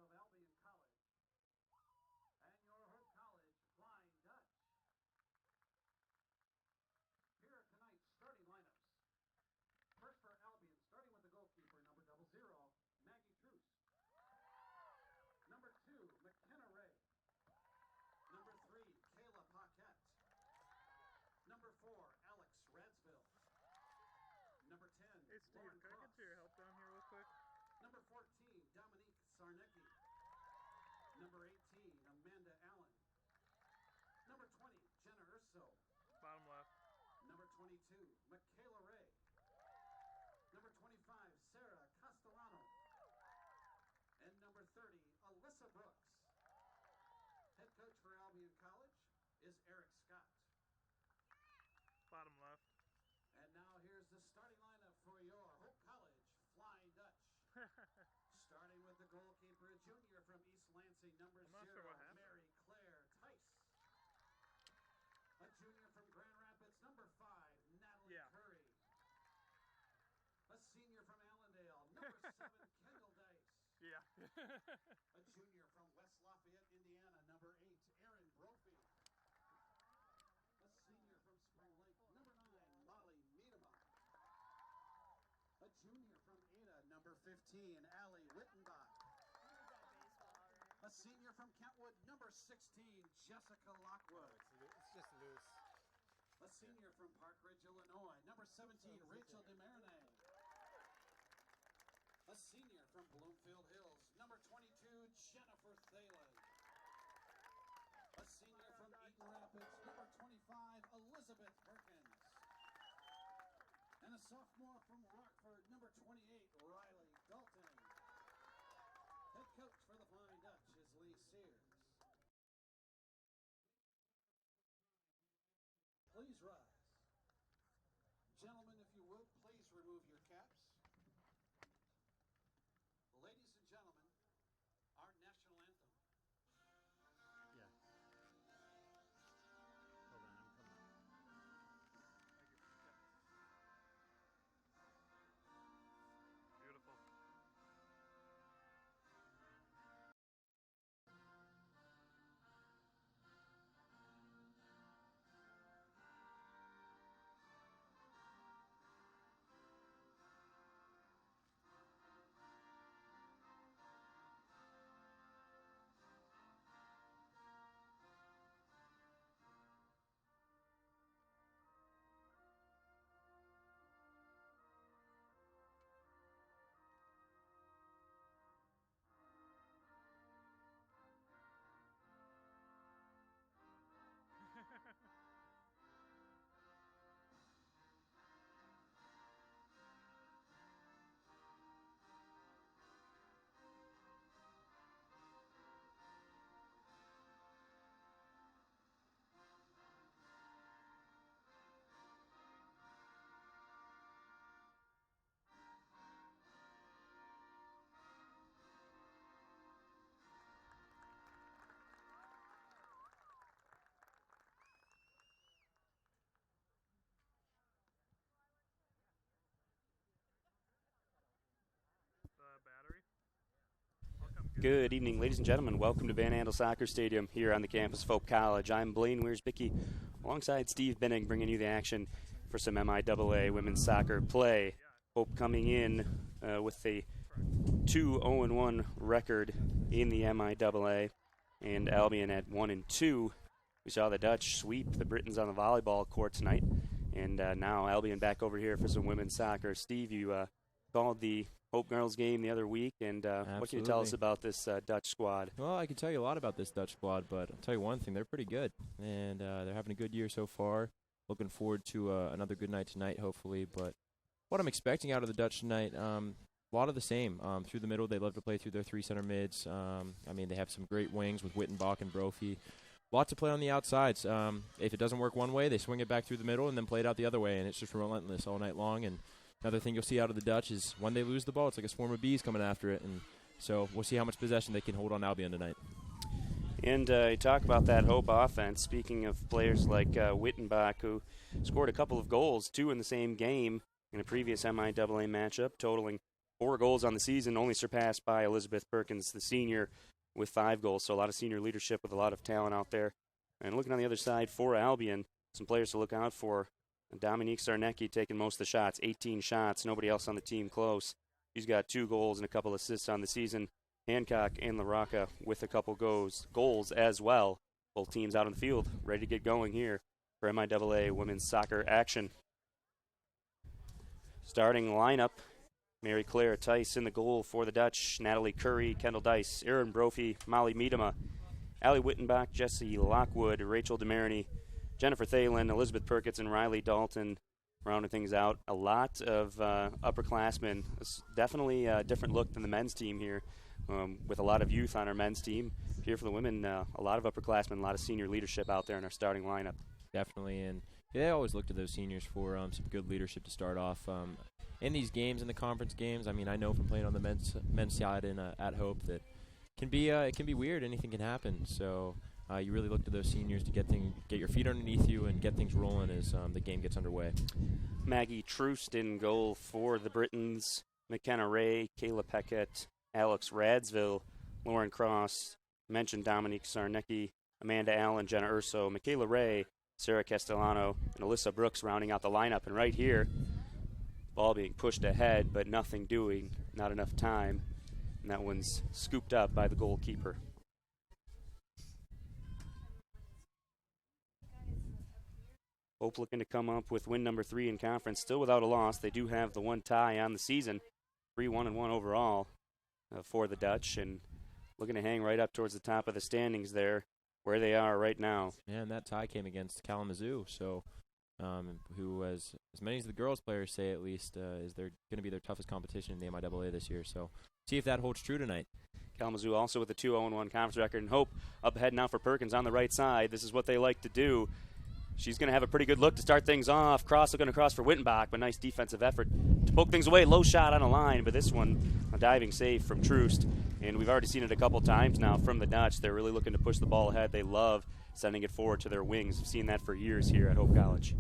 of Albion College and your Hope College Flying Dutch. Here are tonight's starting lineups. First for Albion, starting with the goalkeeper, number 00, Maggie Truce. Number 2, McKenna Ray. Number 3, Kayla Paquette. Number 4, Alex Radsville. Number 10, Hey Steve, Lauren can I Cross. get to your help down here real quick? Number 14, Dominique Sarnecki. Number 18, Amanda Allen. Number 20, Jenna Urso. Bottom left. Number 22, Michaela Ray. Number 25, Sarah Castellano. And number 30, Alyssa Brooks. Head coach for Albion College is Eric Scott. Bottom left. And now here's the starting lineup for your Hope College Flying Dutch. Starting with the goalkeeper, a junior from East Lansing, number 0, Mary Claire Tice. A junior from Grand Rapids, number 5, Natalie Curry. A senior from Allendale, number 7, Kendall Dice. Yeah. A junior from West Lafayette, Indiana, number 8, Erin Brophy. A senior from Spring Lake, number 9, Molly Miedema. A junior from Ada, number 15, Allie Wittenbach. A senior from Kentwood, number 16, Jessica Lockwood. It's just loose. A senior from Park Ridge, Illinois, number 17, Rachel DeMarinay. A senior from Bloomfield Hills, number 22, Jennifer Thalen. A senior from Eaton Rapids, number 25, Elizabeth Perkins. And a sophomore from Rockford, number 28, Riley Dalton. Head coach for the Flying Dutch is Lee Sears. Please rise. Gentlemen, if you would, please remove your caps. Ladies and gentlemen, our national anthem. Yeah. Hold on, I'm coming. Beautiful. The battery. Good evening, ladies and gentlemen. Welcome to Van Andel Soccer Stadium here on the campus of Hope College. I'm Blaine Wiersbicky, alongside Steve Benning, bringing you the action for some MIAA women's soccer play. Hope coming in with a 2-0-1 record in the MIAA, and Albion at 1-2. We saw the Dutch sweep the Britons on the volleyball court tonight, and now Albion back over here for some women's soccer. Steve, you called the Hope Girls game the other week, and what can you tell us about this Dutch squad? Well, I can tell you a lot about this Dutch squad, but I'll tell you one thing, they're pretty good, and they're having a good year so far. Looking forward to another good night tonight, hopefully, but what I'm expecting out of the Dutch tonight, a lot of the same. Through the middle, they love to play through their three center mids. They have some great wings with Wittenbach and Brophy. Lots to play on the outsides. If it doesn't work one way, they swing it back through the middle and then play it out the other way, and it's just relentless all night long. And another thing you'll see out of the Dutch is when they lose the ball, it's like a swarm of bees coming after it. And so we'll see how much possession they can hold on Albion tonight. And you talk about that Hope offense. Speaking of players like Wittenbach, who scored a couple of goals, 2 in the same game in a previous MIAA matchup, totaling 4 goals on the season, only surpassed by Elizabeth Perkins, the senior, with 5 goals. So a lot of senior leadership with a lot of talent out there. And looking on the other side for Albion, some players to look out for. Dominique Sarnecki taking most of the shots, 18 shots, nobody else on the team close. He's got 2 goals and a couple assists on the season. Hancock and LaRocca with a couple goals as well. Both teams out on the field, ready to get going here for MIAA women's soccer action. Starting lineup, Mary Claire Tice in the goal for the Dutch, Natalie Curry, Kendall Dice, Erin Brophy, Molly Miedema, Allie Wittenbach, Jessie Lockwood, Rachel DeMarini, Jennifer Thalen, Elizabeth Perkins, and Riley Dalton rounding things out. A lot of upperclassmen. It's definitely a different look than the men's team here, with a lot of youth on our men's team. Here for the women, a lot of upperclassmen, a lot of senior leadership out there in our starting lineup. Definitely, and they always look to those seniors for some good leadership to start off. In these games, in the conference games, I mean, I know from playing on the men's side and at Hope that it can be weird. Anything can happen. So you really look to those seniors to get your feet underneath you and get things rolling as the game gets underway. Maggie Troost in goal for the Britons. McKenna Ray, Kayla Peckett, Alex Radsville, Lauren Cross, mentioned Dominique Sarnecki, Amanda Allen, Jenna Urso, Michaela Ray, Sarah Castellano, and Alyssa Brooks rounding out the lineup. And right here, ball being pushed ahead, but nothing doing, not enough time. And that one's scooped up by the goalkeeper. Hope looking to come up with win number 3 in conference, still without a loss. They do have the 1 tie on the season, 3-1-1 overall for the Dutch, and looking to hang right up towards the top of the standings there, where they are right now. Yeah, and that tie came against Kalamazoo, so who, as many as the girls players say at least, is going to be their toughest competition in the MIAA this year. So see if that holds true tonight. Kalamazoo also with a 2-0-1 conference record, and Hope up ahead now for Perkins on the right side. This is what they like to do. She's going to have a pretty good look to start things off. Cross looking across for Wittenbach, but nice defensive effort to poke things away. Low shot on a line, but this one, a diving save from Troost. And we've already seen it a couple times now from the Dutch. They're really looking to push the ball ahead. They love sending it forward to their wings. We've seen that for years here at Hope College.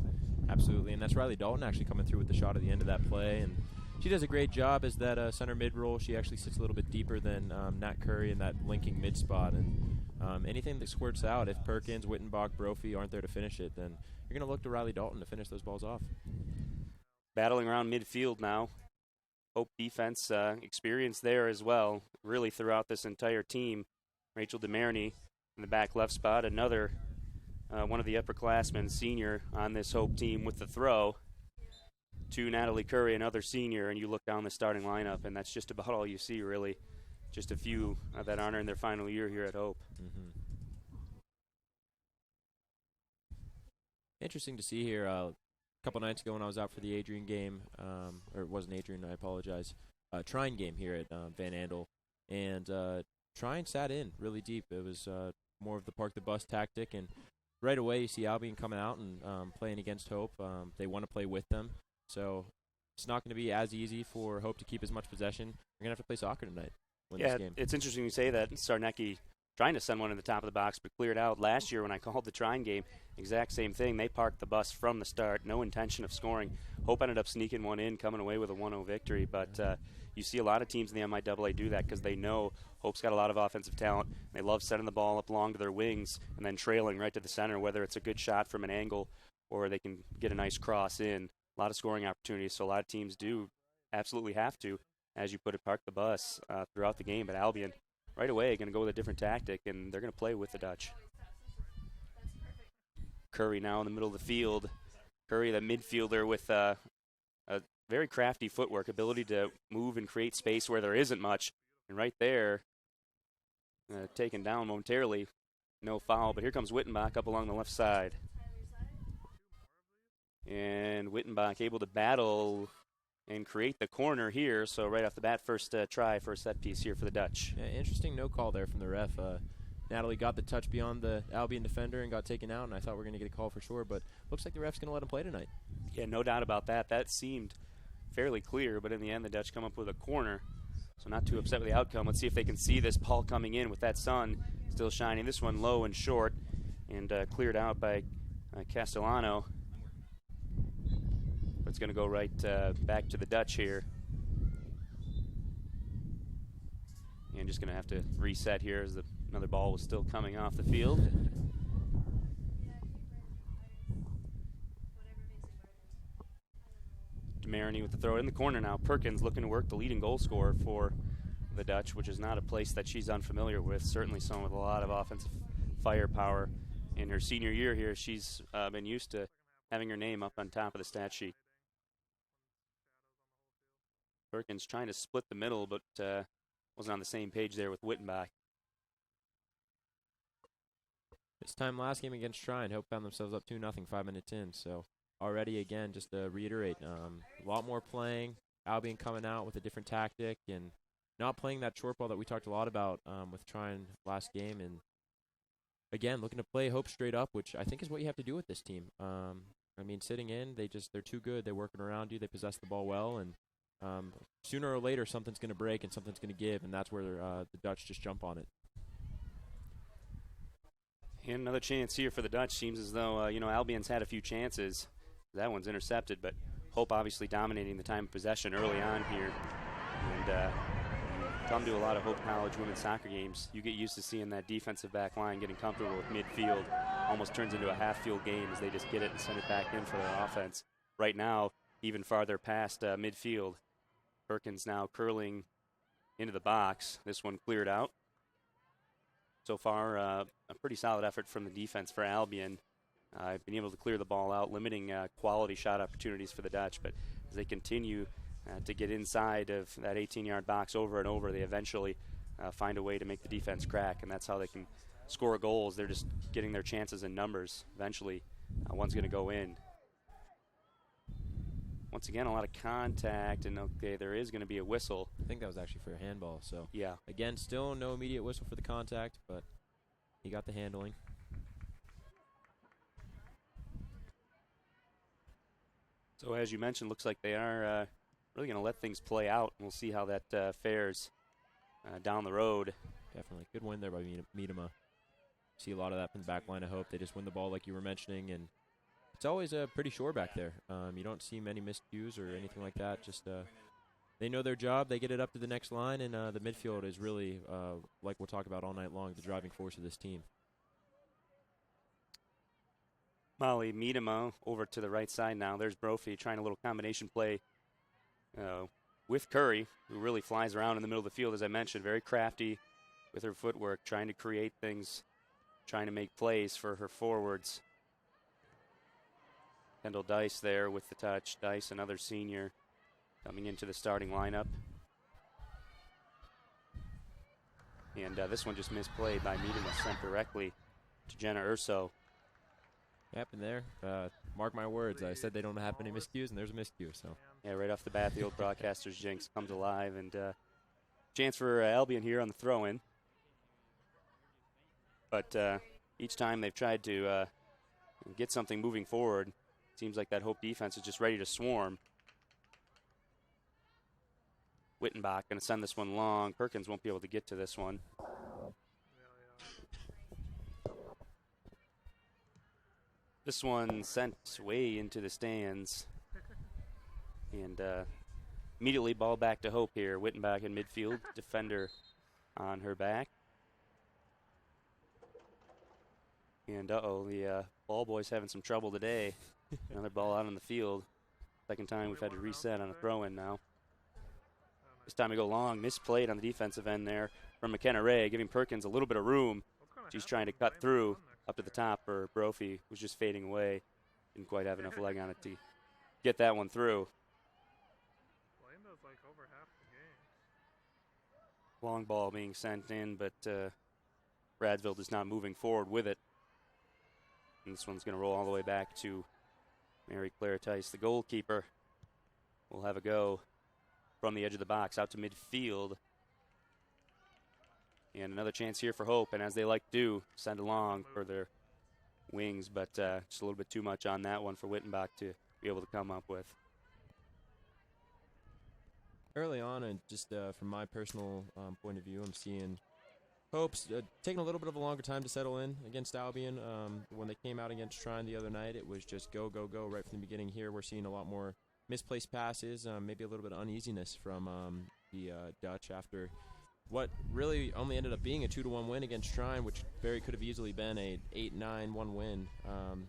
Absolutely, and that's Riley Dalton actually coming through with the shot at the end of that play. And she does a great job as that center mid role. She actually sits a little bit deeper than Nat Curry in that linking mid spot. And anything that squirts out, if Perkins, Wittenbach, Brophy aren't there to finish it, then you're going to look to Riley Dalton to finish those balls off. Battling around midfield now. Hope defense experience there as well, really throughout this entire team. Rachel DeMarini in the back left spot, another one of the upperclassmen, senior on this Hope team with the throw to Natalie Curry, another senior, and you look down the starting lineup, and that's just about all you see, really. Just a few that aren't in their final year here at Hope. Mm-hmm. Interesting to see here. A couple nights ago when I was out for the Adrian game, or it wasn't Adrian, I apologize, Trine game here at Van Andel, and Trine sat in really deep. It was more of the park the bus tactic, and right away you see Albion coming out and playing against Hope. They want to play with them, so it's not going to be as easy for Hope to keep as much possession. You're going to have to play soccer tonight. Yeah, it's interesting you say that. Sarnecki trying to send one in the top of the box, but cleared out. Last year when I called the Trine game, exact same thing. They parked the bus from the start, no intention of scoring. Hope ended up sneaking one in, coming away with a 1-0 victory. But you see a lot of teams in the MIAA do that because they know Hope's got a lot of offensive talent. They love sending the ball up along to their wings and then trailing right to the center, whether it's a good shot from an angle or they can get a nice cross in. A lot of scoring opportunities, so a lot of teams do absolutely have to, as you put it, park the bus throughout the game. But Albion, right away, going to go with a different tactic, and they're going to play with the Dutch. Curry now in the middle of the field. Curry, the midfielder, with a very crafty footwork, ability to move and create space where there isn't much. And right there, taken down momentarily. No foul, but here comes Wittenbach up along the left side. And Wittenbach able to battle and create the corner here. So right off the bat, first try for a set piece here for the Dutch. Yeah, interesting no call there from the ref. Natalie got the touch beyond the Albion defender and got taken out, and I thought we were going to get a call for sure, but looks like the ref's going to let him play tonight. Yeah, no doubt about that. That seemed fairly clear, but in the end, the Dutch come up with a corner. So not too upset with the outcome. Let's see if they can see this ball coming in with that sun still shining. This one low and short and cleared out by Castellano. But it's going to go right back to the Dutch here. And just going to have to reset here as another ball was still coming off the field. DeMarini with the throw in the corner now. Perkins looking to work, the leading goal scorer for the Dutch, which is not a place that she's unfamiliar with. Certainly someone with a lot of offensive firepower. In her senior year here, she's been used to having her name up on top of the stat sheet. Perkins trying to split the middle, but wasn't on the same page there with Wittenbach. This time last game against Shrine, Hope found themselves up 2-0 5 minutes in. So already, again, just to reiterate, a lot more playing. Albion coming out with a different tactic and not playing that short ball that we talked a lot about with Shrine last game. And again, looking to play Hope straight up, which I think is what you have to do with this team. I mean, sitting in, they're too good. They're working around you. They possess the ball well, and sooner or later something's going to break and something's going to give, and that's where the Dutch just jump on it. And another chance here for the Dutch. Seems as though, Albion's had a few chances. That one's intercepted, but Hope obviously dominating the time of possession early on here. And come to a lot of Hope College women's soccer games, you get used to seeing that defensive back line getting comfortable with midfield. Almost turns into a half-field game as they just get it and send it back in for their offense. Right now, even farther past midfield. Perkins now curling into the box. This one cleared out. So far, a pretty solid effort from the defense for Albion. Been able to clear the ball out, limiting quality shot opportunities for the Dutch. But as they continue to get inside of that 18-yard box over and over, they eventually find a way to make the defense crack, and that's how they can score goals. They're just getting their chances in numbers. Eventually, one's going to go in. Once again, a lot of contact, and okay, there is going to be a whistle. I think that was actually for a handball. So yeah, again, still no immediate whistle for the contact, but he got the handling. So as you mentioned, looks like they are really going to let things play out. We'll see how that fares down the road. Definitely. Good win there by Miedema. See a lot of that from the back line, I hope. They just win the ball like you were mentioning, and it's always pretty sure back there. You don't see many miscues or anything like that. Just they know their job. They get it up to the next line, and the midfield is really, like we'll talk about all night long, the driving force of this team. Molly Miedema over to the right side now. There's Brophy trying a little combination play with Curry, who really flies around in the middle of the field, as I mentioned. Very crafty with her footwork, trying to create things, trying to make plays for her forwards. Kendall Dice there with the touch. Dice, another senior, coming into the starting lineup. And this one just misplayed by Miedema, sent directly to Jenna Urso. Happened there. Mark my words. I said they don't have any miscues, and there's a miscue. So yeah, right off the bat, the old broadcaster's jinx comes alive, and chance for Albion here on the throw-in. But each time they've tried to get something moving forward, it seems like that Hope defense is just ready to swarm. Wittenbach going to send this one long. Perkins won't be able to get to this one. This one sent way into the stands. And immediately ball back to Hope here. Wittenbach in midfield, defender on her back. And the ball boys having some trouble today. Another ball out on the field. Second time we've had to reset on a throw-in now. This time we go long, misplayed on the defensive end there from McKenna Ray, giving Perkins a little bit of room. She's trying to cut through up to the top, or Brophy was just fading away. Didn't quite have enough leg on it to get that one through. Long ball being sent in, but Radsville is not moving forward with it. And this one's going to roll all the way back to Mary Claire Tice, the goalkeeper. Will have a go from the edge of the box out to midfield. And another chance here for Hope, and as they like to do, send along for their wings, but just a little bit too much on that one for Wittenbach to be able to come up with. Early on, and just from my personal point of view, I'm seeing Hope's taking a little bit of a longer time to settle in against Albion. When they came out against Shrine the other night, it was just go, go, go right from the beginning. Here we're seeing a lot more misplaced passes, maybe a little bit of uneasiness from the Dutch after what really only ended up being a 2-1 win against Shrine, which very could have easily been a 8-9-1 win.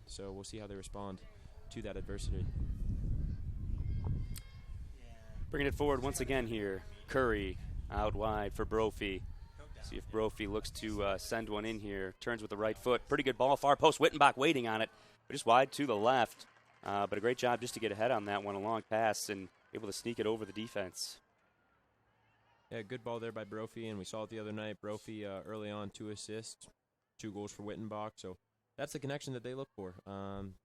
So we'll see how they respond to that adversity. Bringing it forward once again here. Curry out wide for Brophy. See if Brophy looks to send one in here. Turns with the right foot. Pretty good ball. Far post. Wittenbach waiting on it. But just wide to the left. But a great job just to get ahead on that one. A long pass and able to sneak it over the defense. Yeah, good ball there by Brophy, and we saw it the other night. Brophy early on, 2 assists, 2 goals for Wittenbach. So that's the connection that they look for.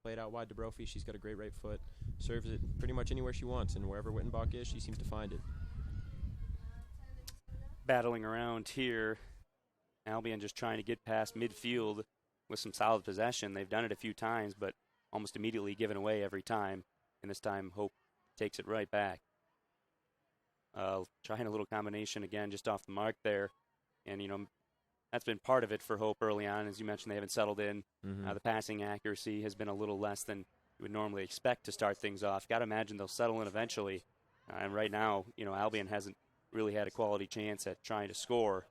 Play it out wide to Brophy. She's got a great right foot. Serves it pretty much anywhere she wants, and wherever Wittenbach is, she seems to find it. Battling around here. Albion just trying to get past midfield with some solid possession. They've done it a few times, but almost immediately given away every time. And this time, Hope takes it right back. Trying a little combination again just off the mark there. And, you know, that's been part of it for Hope early on. As you mentioned, they haven't settled in. The passing accuracy has been a little less than you would normally expect to start things off. Got to imagine they'll settle in eventually. And right now, you know, Albion hasn't really had a quality chance at trying to score.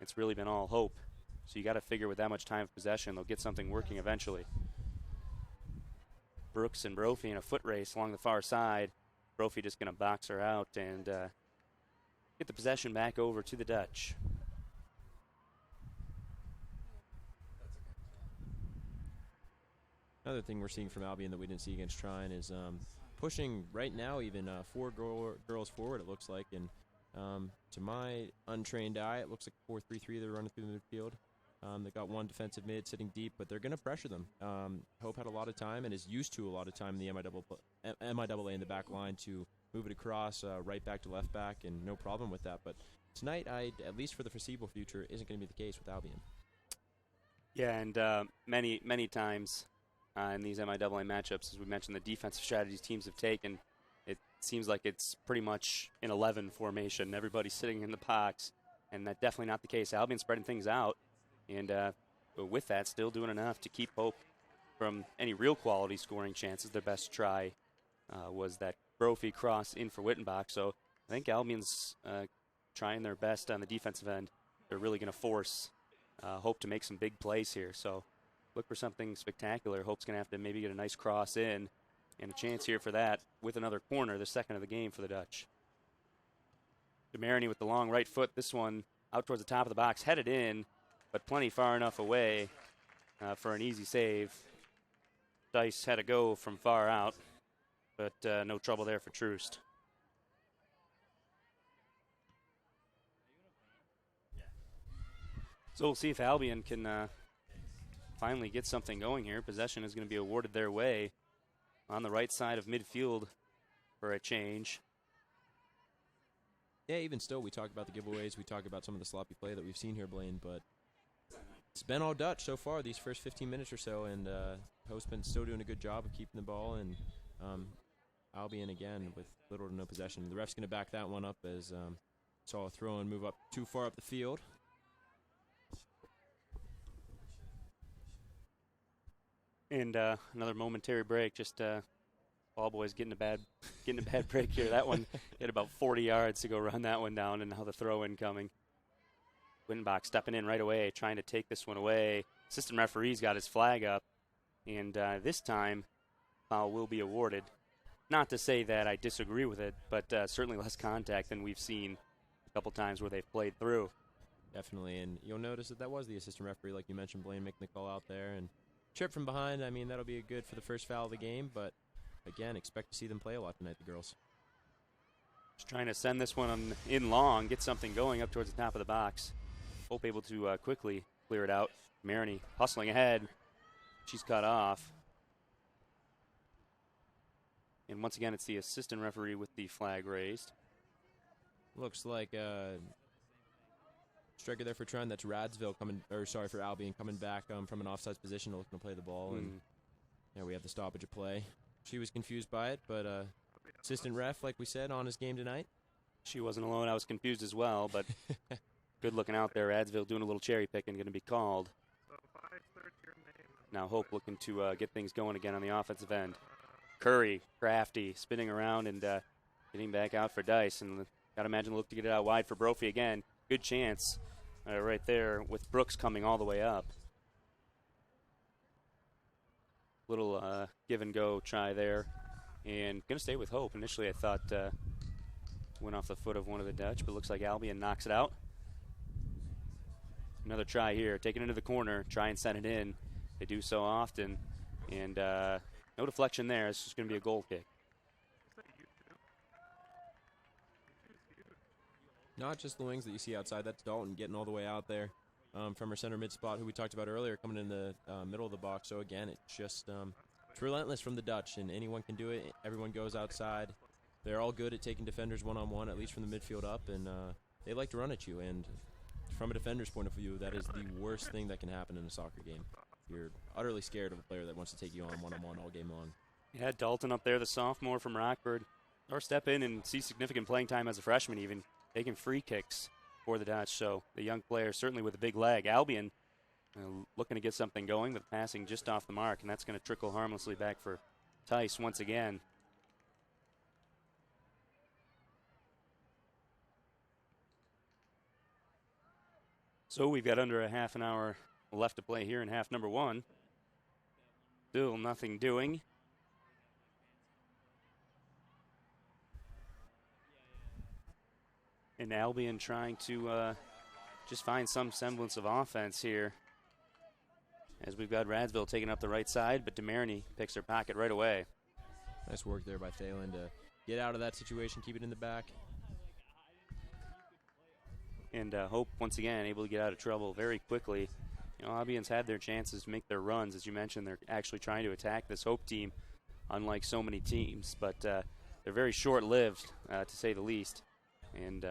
It's really been all Hope. So you got to figure with that much time of possession, they'll get something working eventually. Brooks and Brophy in a foot race along the far side. Brophy just going to box her out and get the possession back over to the Dutch. Another thing we're seeing from Albion that we didn't see against Shrine is pushing right now even 4 girls forward, it looks like. And to my untrained eye, it looks like 4-3-3 they're running through the midfield. They got 1 defensive mid sitting deep, but they're going to pressure them. Hope had a lot of time and is used to a lot of time in the MIAA in the back line to move it across right back to left back, and no problem with that. But tonight, at least for the foreseeable future, isn't going to be the case with Albion. Yeah, and many times in these MIAA matchups, as we mentioned, the defensive strategies teams have taken, it seems like it's pretty much an 11 formation. Everybody's sitting in the box, and that's definitely not the case. Albion spreading things out. And with that, still doing enough to keep Hope from any real quality scoring chances. Their best try was that Brophy cross in for Wittenbach. So I think Albion's trying their best on the defensive end. They're really going to force Hope to make some big plays here. So look for something spectacular. Hope's going to have to maybe get a nice cross in. And a chance here for that with another corner, the second of the game for the Dutch. DeMarini with the long right foot. This one out towards the top of the box, headed in, but plenty far enough away for an easy save. Dice had to go from far out, but no trouble there for Troost. So we'll see if Albion can finally get something going here. Possession is going to be awarded their way on the right side of midfield for a change. Yeah, even still, we talk about the giveaways. We talk about some of the sloppy play that we've seen here, Blaine, but it's been all Dutch so far these first 15 minutes or so, and Host's been still doing a good job of keeping the ball, and Albion again with little to no possession. The ref's going to back that one up as saw a throw and move up too far up the field. And another momentary break. Just ball boys getting a bad break here. That one had about 40 yards to go run that one down, and now the throw in coming. Wittenbach stepping in right away, trying to take this one away. Assistant referee's got his flag up, and this time foul will be awarded. Not to say that I disagree with it, but certainly less contact than we've seen a couple times where they've played through. Definitely, and you'll notice that was the assistant referee, like you mentioned, Blaine making the call out there. And trip from behind, I mean, that'll be good for the first foul of the game, but again, expect to see them play a lot tonight, the girls. Just trying to send this one in long, get something going up towards the top of the box. Hope able to quickly clear it out. Maroney hustling ahead. She's cut off. And once again, it's the assistant referee with the flag raised. Looks like striker there for Trent. That's Radsville coming, or sorry, for Albion coming back from an offsides position, looking to play the ball. And yeah, we have the stoppage of play. She was confused by it, but assistant ref, like we said, on his game tonight. She wasn't alone. I was confused as well, but good looking out there. Radsville doing a little cherry picking, going to be called. Now Hope looking to get things going again on the offensive end. Curry, crafty, spinning around and getting back out for Dice. And got to imagine look to get it out wide for Brophy again. good chance right there with Brooks coming all the way up. Little give and go try there. And going to stay with Hope. Initially I thought went off the foot of one of the Dutch, but looks like Albion knocks it out. Another try here, take it into the corner, try and send it in. They do so often, and no deflection there. It's just going to be a goal kick. Not just the wings that you see outside. That's Dalton getting all the way out there from her center mid spot, who we talked about earlier, coming in the middle of the box. So again, it's just it's relentless from the Dutch, and anyone can do it. Everyone goes outside. They're all good at taking defenders one-on-one, at least from the midfield up, and they like to run at you. And from a defender's point of view, that is the worst thing that can happen in a soccer game. You're utterly scared of a player that wants to take you on one-on-one all game long. Yeah, Dalton up there, the sophomore from Rockford, or step in and see significant playing time as a freshman even, taking free kicks for the Dutch. So the young player certainly with a big leg. Albion looking to get something going, but passing just off the mark, and that's going to trickle harmlessly back for Tice once again. So we've got under a half an hour left to play here in half number one. Still nothing doing. And Albion trying to just find some semblance of offense here. As we've got Radsville taking up the right side, but DeMarini picks her pocket right away. Nice work there by Thalen to get out of that situation, keep it in the back. And Hope, once again, able to get out of trouble very quickly. You know, Albion's had their chances to make their runs. As you mentioned, they're actually trying to attack this Hope team, unlike so many teams. But they're very short-lived, to say the least. And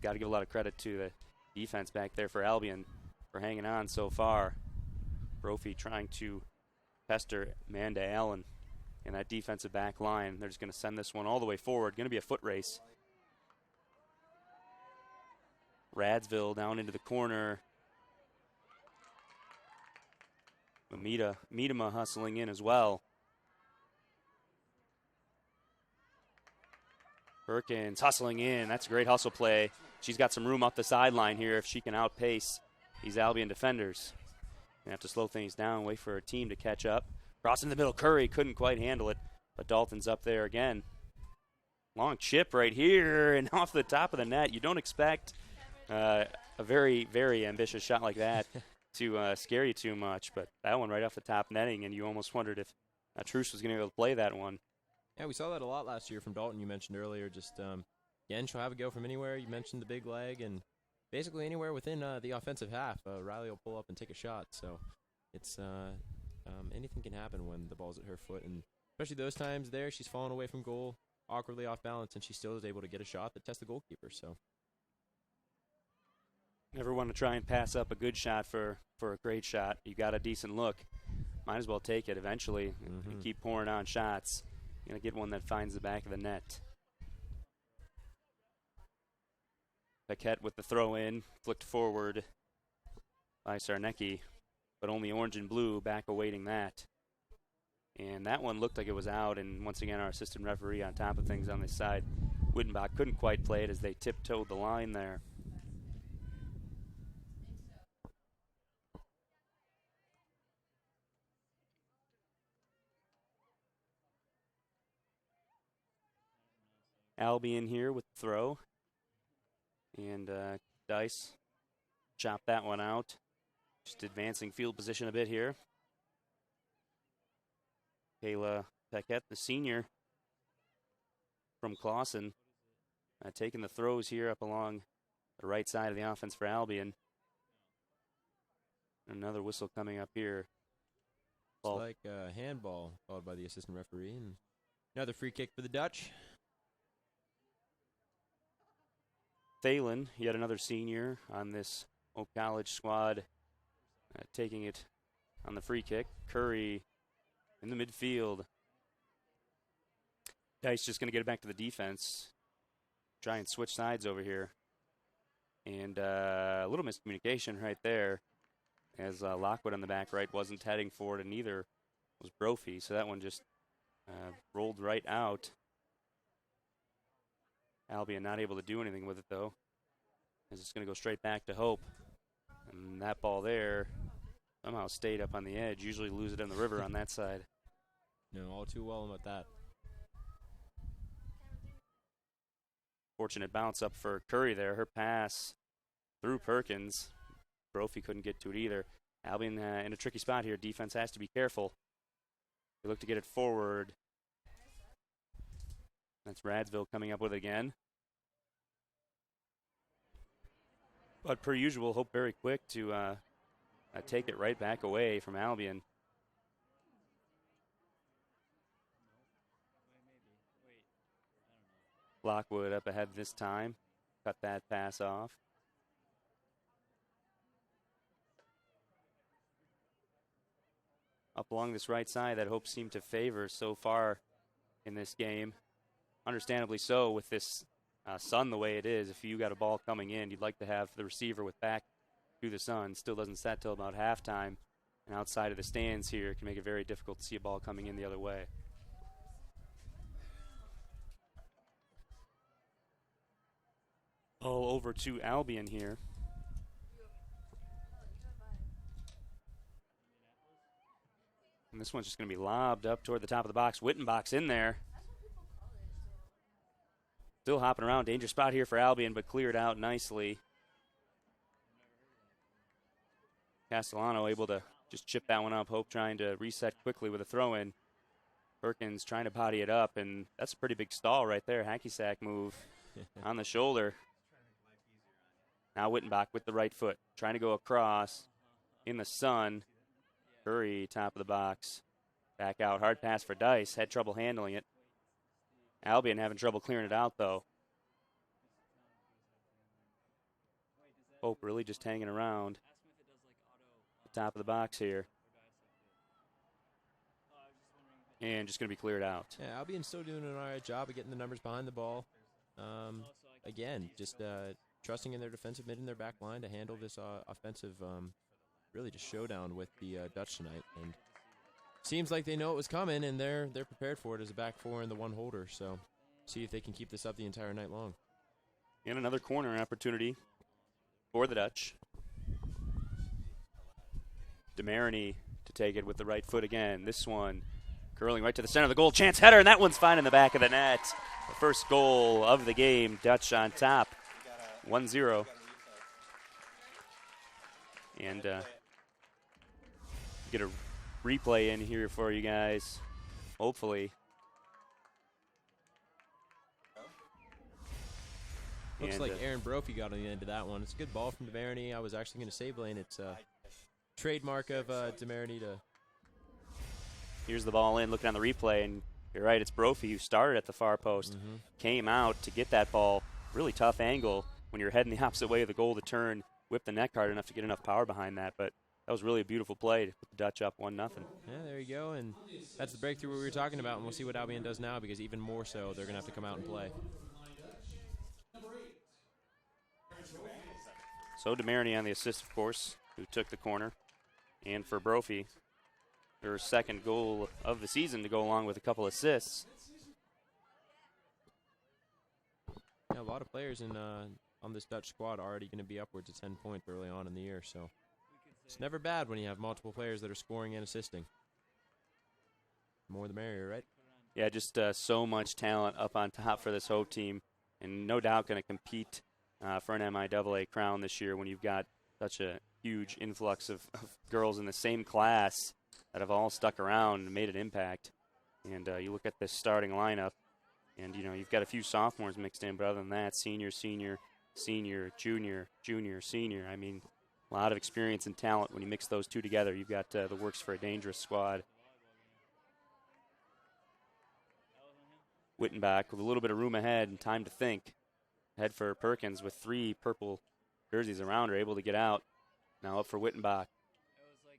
got to give a lot of credit to the defense back there for Albion for hanging on so far. Brophy trying to pester Amanda Allen in that defensive back line. They're just going to send this one all the way forward. Going to be a foot race. Radsville down into the corner. Miedema hustling in as well. Perkins hustling in. That's a great hustle play. She's got some room up the sideline here if she can outpace these Albion defenders. Gonna have to slow things down, wait for her team to catch up. Cross in the middle. Curry couldn't quite handle it, but Dalton's up there again. Long chip right here and off the top of the net. You don't expect a very, very ambitious shot like that to scare you too much, but that one right off the top netting, and you almost wondered if Truce was going to be able to play that one. Yeah, we saw that a lot last year from Dalton. You mentioned earlier, just again, she'll have a go from anywhere. You mentioned the big leg, and basically anywhere within the offensive half. Riley will pull up and take a shot, so it's anything can happen when the ball's at her foot, and especially those times there, she's fallen away from goal, awkwardly off balance, and she still is able to get a shot that tests the goalkeeper. So never want to try and pass up a good shot for a great shot. You got a decent look. Might as well take it eventually and keep pouring on shots. You're going to get one that finds the back of the net. Paquette with the throw in, flicked forward by Sarnecki, but only orange and blue back awaiting that. And that one looked like it was out, and once again our assistant referee on top of things on this side. Wittenbach couldn't quite play it as they tiptoed the line there. Albion here with the throw. And Dice chopped that one out. Just advancing field position a bit here. Kayla Paquette, the senior from Clawson, taking the throws here up along the right side of the offense for Albion. Another whistle coming up here. It's like a handball called by the assistant referee. And another free kick for the Dutch. Thalen, yet another senior on this Oak College squad, taking it on the free kick. Curry in the midfield. Dice just going to get it back to the defense. Try and switch sides over here. And a little miscommunication right there, as Lockwood on the back right wasn't heading for it, and neither was Brophy. So that one just rolled right out. Albion not able to do anything with it, though. As it's going to go straight back to Hope. And that ball there somehow stayed up on the edge. Usually lose it in the river on that side. No, all too well about that. Fortunate bounce up for Curry there. Her pass through Perkins. Brophy couldn't get to it either. Albion in a tricky spot here. Defense has to be careful. They look to get it forward. That's Radsville coming up with it again. But per usual, Hope very quick to take it right back away from Albion. Lockwood up ahead this time. Cut that pass off. Up along this right side that Hope seemed to favor so far in this game. Understandably so with this sun the way it is. If you got a ball coming in, you'd like to have the receiver with back to the sun. Still doesn't set till about halftime. And outside of the stands here, it can make it very difficult to see a ball coming in the other way. Ball over to Albion here. And this one's just going to be lobbed up toward the top of the box. Wittenbach's in there. Still hopping around. Danger spot here for Albion, but cleared out nicely. Castellano able to just chip that one up. Hope trying to reset quickly with a throw-in. Perkins trying to body it up, and that's a pretty big stall right there. Hacky sack move on the shoulder. Now Wittenbach with the right foot. Trying to go across in the sun. Curry, top of the box. Back out. Hard pass for Dice. Had trouble handling it. Albion having trouble clearing it out, though. Hope really just hanging around the top of the box here. And just going to be cleared out. Yeah, Albion's still doing an all right job of getting the numbers behind the ball. Again, just trusting in their defensive mid and their back line to handle this offensive, really just showdown with the Dutch tonight. And seems like they know it was coming, and they're prepared for it as a back four and the one holder. So see if they can keep this up the entire night long. And another corner opportunity for the Dutch. DeMarini to take it with the right foot again. This one curling right to the center of the goal. Chance header, and that one's fine in the back of the net. The first goal of the game. Dutch on top, 1-0. And get a replay in here for you guys, hopefully. Looks like Aaron Brophy got on the end of that one. It's a good ball from DeMarini. I was actually going to say, Blaine, it's a trademark of DeMarini to... Here's the ball in, looking on the replay, and you're right, it's Brophy who started at the far post, came out to get that ball. Really tough angle when you're heading the opposite way of the goal to turn, whip the net guard enough to get enough power behind that, but that was really a beautiful play to put the Dutch up 1-0. Yeah, there you go, and that's the breakthrough we were talking about, and we'll see what Albion does now, because even more so, they're going to have to come out and play. So DeMarini on the assist, of course, who took the corner. And for Brophy, her second goal of the season to go along with a couple assists. Yeah, a lot of players on this Dutch squad are already going to be upwards of 10 points early on in the year, so it's never bad when you have multiple players that are scoring and assisting. More the merrier, right? Yeah, just so much talent up on top for this Hope team, and no doubt going to compete for an MIAA crown this year when you've got such a huge influx of girls in the same class that have all stuck around and made an impact. And you look at this starting lineup, and you've got a few sophomores mixed in, but other than that, senior, junior, senior. I mean, a lot of experience and talent. When you mix those two together, you've got the works for a dangerous squad. Wittenbach with a little bit of room ahead and time to think. Head for Perkins with 3 purple jerseys around her, able to get out. Now up for Wittenbach.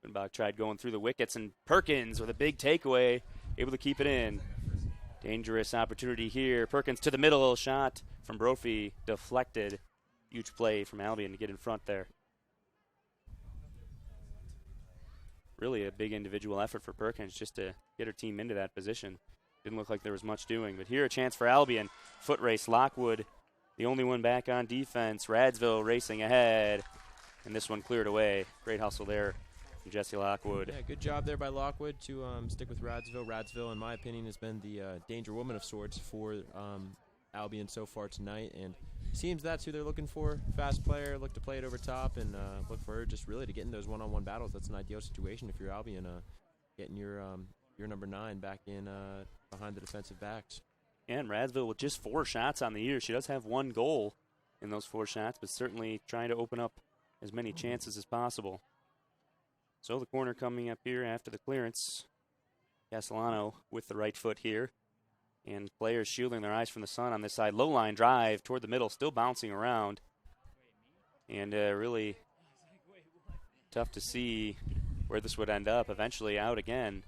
Wittenbach tried going through the wickets, and Perkins with a big takeaway, able to keep it in. Dangerous opportunity here. Perkins to the middle, shot from Brophy, deflected. Huge play from Albion to get in front there. Really a big individual effort for Perkins just to get her team into that position. Didn't look like there was much doing, but here a chance for Albion. Foot race, Lockwood the only one back on defense. Radsville racing ahead, and this one cleared away. Great hustle there from Jesse Lockwood. Yeah, good job there by Lockwood to stick with Radsville. Radsville, in my opinion, has been the danger woman of sorts for Albion so far tonight, and seems that's who they're looking for. Fast player, look to play it over top, and look for her just really to get in those one-on-one battles. That's an ideal situation if you're Albion, getting your number 9 back in behind the defensive backs. And Radsville with just 4 shots on the year. She does have 1 goal in those 4 shots, but certainly trying to open up as many chances as possible. So the corner coming up here after the clearance. Castellano with the right foot here. And players shielding their eyes from the sun on this side. Low line drive toward the middle, still bouncing around. And really tough to see where this would end up. Eventually out again.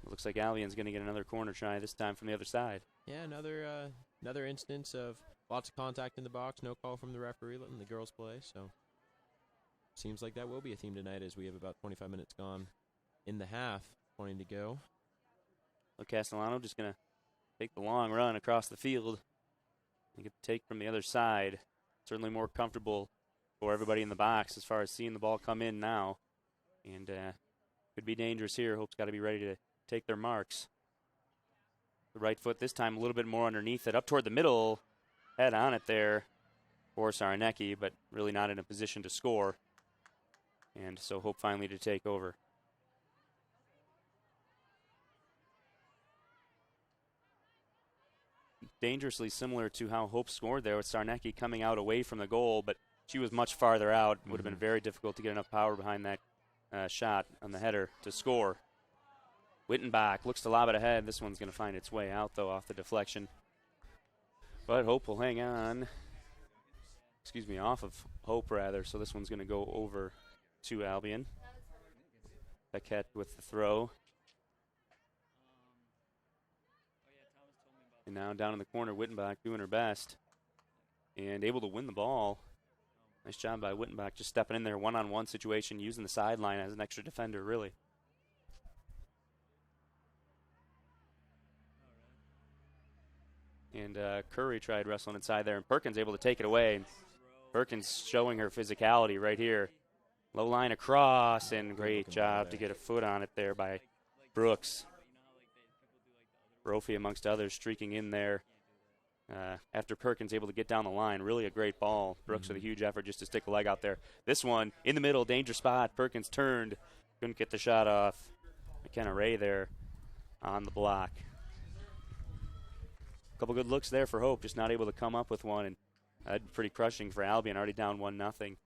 It looks like Albion's going to get another corner try, this time from the other side. Yeah, another instance of lots of contact in the box, no call from the referee, letting the girls play. So seems like that will be a theme tonight as we have about 25 minutes gone in the half, 20 to go. Well, Castellano just going to take the long run across the field and get the take from the other side. Certainly more comfortable for everybody in the box as far as seeing the ball come in now. And could be dangerous here. Hope's got to be ready to take their marks. The right foot this time a little bit more underneath it. Up toward the middle. Head on it there for Saranecki, but really not in a position to score. And so Hope finally to take over. Dangerously similar to how Hope scored there with Sarnecki coming out away from the goal, but she was much farther out. Would have been very difficult to get enough power behind that shot on the header to score. Wittenbach looks to lob it ahead. This one's going to find its way out, though, off the deflection. But Hope will hang on. Off of Hope, rather. So this one's going to go over to Albion. Paquette with the throw. And now down in the corner, Wittenbach doing her best. And able to win the ball. Nice job by Wittenbach, just stepping in there, one-on-one situation, using the sideline as an extra defender, really. And Curry tried wrestling inside there, and Perkins able to take it away. And Perkins showing her physicality right here. Low line across, and great job to get a foot on it there by Brooks. Brophy amongst others streaking in there. After Perkins able to get down the line, really a great ball. Brooks with a huge effort just to stick a leg out there. This one, in the middle, danger spot. Perkins turned, couldn't get the shot off. McKenna Ray there on the block. A couple good looks there for Hope, just not able to come up with one. And that'd be pretty crushing for Albion, already down 1-0.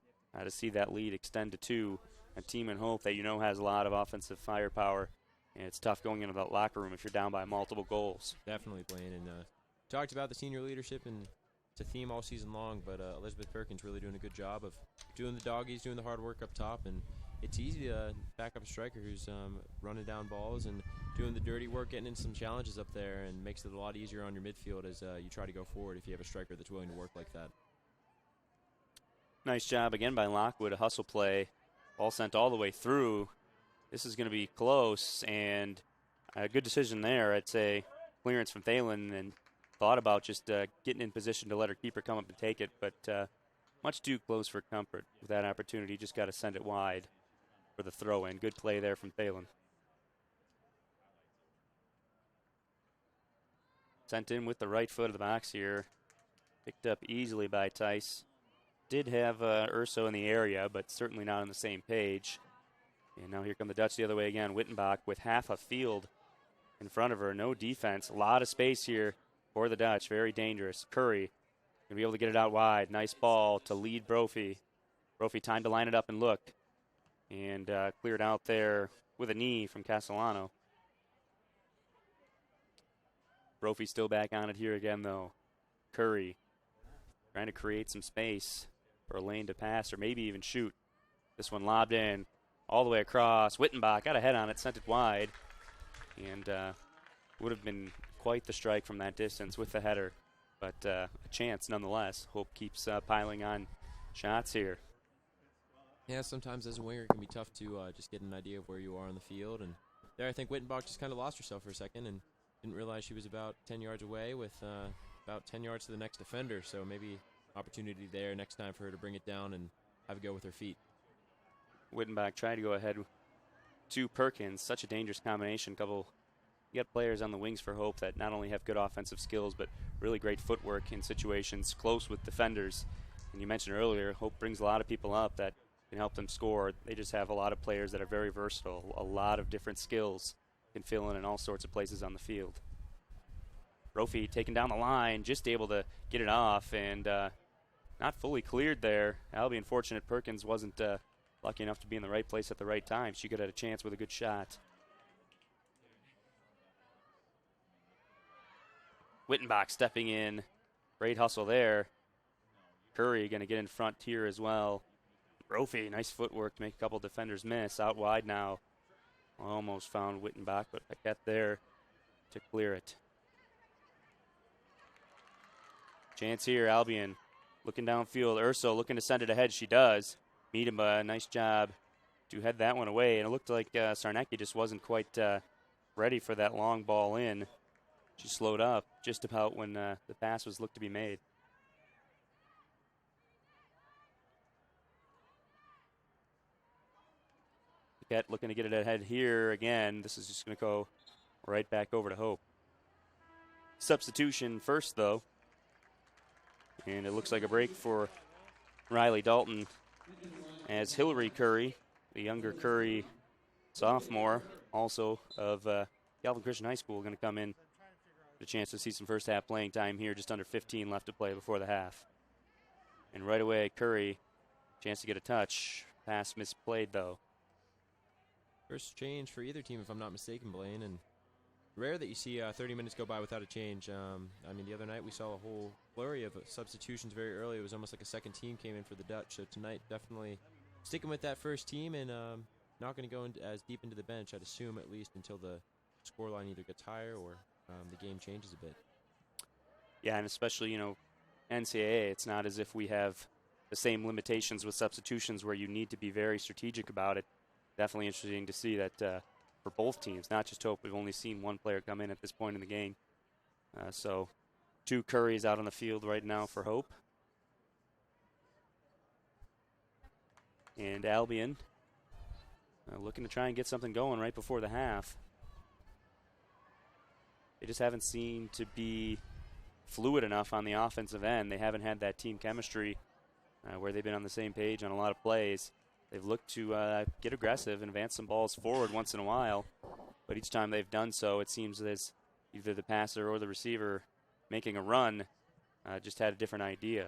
To see that lead extend to 2. A team in Hope that you know has a lot of offensive firepower. And it's tough going into that locker room if you're down by multiple goals. Definitely, Blaine. And talked about the senior leadership, and it's a theme all season long, but Elizabeth Perkins really doing a good job of doing the doggies, doing the hard work up top, and it's easy to back up a striker who's running down balls and doing the dirty work, getting in some challenges up there, and makes it a lot easier on your midfield as you try to go forward if you have a striker that's willing to work like that. Nice job again by Lockwood, a hustle play. Ball sent all the way through. This is going to be close, and a good decision there. I'd say clearance from Thalen, and thought about just getting in position to let her keeper come up and take it, but much too close for comfort with that opportunity. Just got to send it wide for the throw-in. Good play there from Thalen. Sent in with the right foot of the box here. Picked up easily by Tice. Did have Urso in the area, but certainly not on the same page. And now here come the Dutch the other way again. Wittenbach with half a field in front of her. No defense. A lot of space here for the Dutch. Very dangerous. Curry going to be able to get it out wide. Nice ball to lead Brophy. Brophy time to line it up and look. And cleared out there with a knee from Castellano. Brophy still back on it here again, though. Curry trying to create some space for a lane to pass or maybe even shoot. This one lobbed in all the way across. Wittenbach got a head on it, sent it wide. And would have been quite the strike from that distance with the header. But a chance nonetheless. Hope keeps piling on shots here. Yeah, sometimes as a winger it can be tough to just get an idea of where you are on the field. And there I think Wittenbach just kind of lost herself for a second and didn't realize she was about 10 yards away with about 10 yards to the next defender. So maybe opportunity there next time for her to bring it down and have a go with her feet. Wittenbach tried to go ahead to Perkins. Such a dangerous combination. You got players on the wings for Hope that not only have good offensive skills, but really great footwork in situations close with defenders. And you mentioned earlier, Hope brings a lot of people up that can help them score. They just have a lot of players that are very versatile, a lot of different skills, can fill in all sorts of places on the field. Brophy taking down the line, just able to get it off, and not fully cleared there. Albion fortunate Perkins wasn't lucky enough to be in the right place at the right time. She could have had a chance with a good shot. Wittenbach stepping in. Great hustle there. Curry going to get in front here as well. Brophy, nice footwork to make a couple defenders miss. Out wide now. Almost found Wittenbach, but Paquette there to clear it. Chance here, Albion looking downfield. Urso looking to send it ahead. She does. Miedema, nice job to head that one away. And it looked like Sarnecki just wasn't quite ready for that long ball in. She slowed up just about when the pass was looked to be made. Paquette looking to get it ahead here again. This is just going to go right back over to Hope. Substitution first, though. And it looks like a break for Riley Dalton as Hillary Curry, the younger Curry sophomore, also of Calvin Christian High School, going to come in. A chance to see some first half playing time here, just under 15 left to play before the half. And right away, Curry, chance to get a touch. Pass misplayed, though. First change for either team, if I'm not mistaken, Blaine, and rare that you see 30 minutes go by without a change. I mean, the other night we saw a whole flurry of substitutions very early. It was almost like a second team came in for the Dutch. So tonight, definitely sticking with that first team and not going to go as deep into the bench, I'd assume, at least until the scoreline either gets higher or the game changes a bit. Yeah, and especially, NCAA, it's not as if we have the same limitations with substitutions where you need to be very strategic about it. Definitely interesting to see that for both teams, not just Hope. We've only seen one player come in at this point in the game. So 2 Currys out on the field right now for Hope. And Albion looking to try and get something going right before the half. They just haven't seemed to be fluid enough on the offensive end. They haven't had that team chemistry where they've been on the same page on a lot of plays. They've looked to get aggressive and advance some balls forward once in a while, but each time they've done so, it seems as either the passer or the receiver making a run just had a different idea.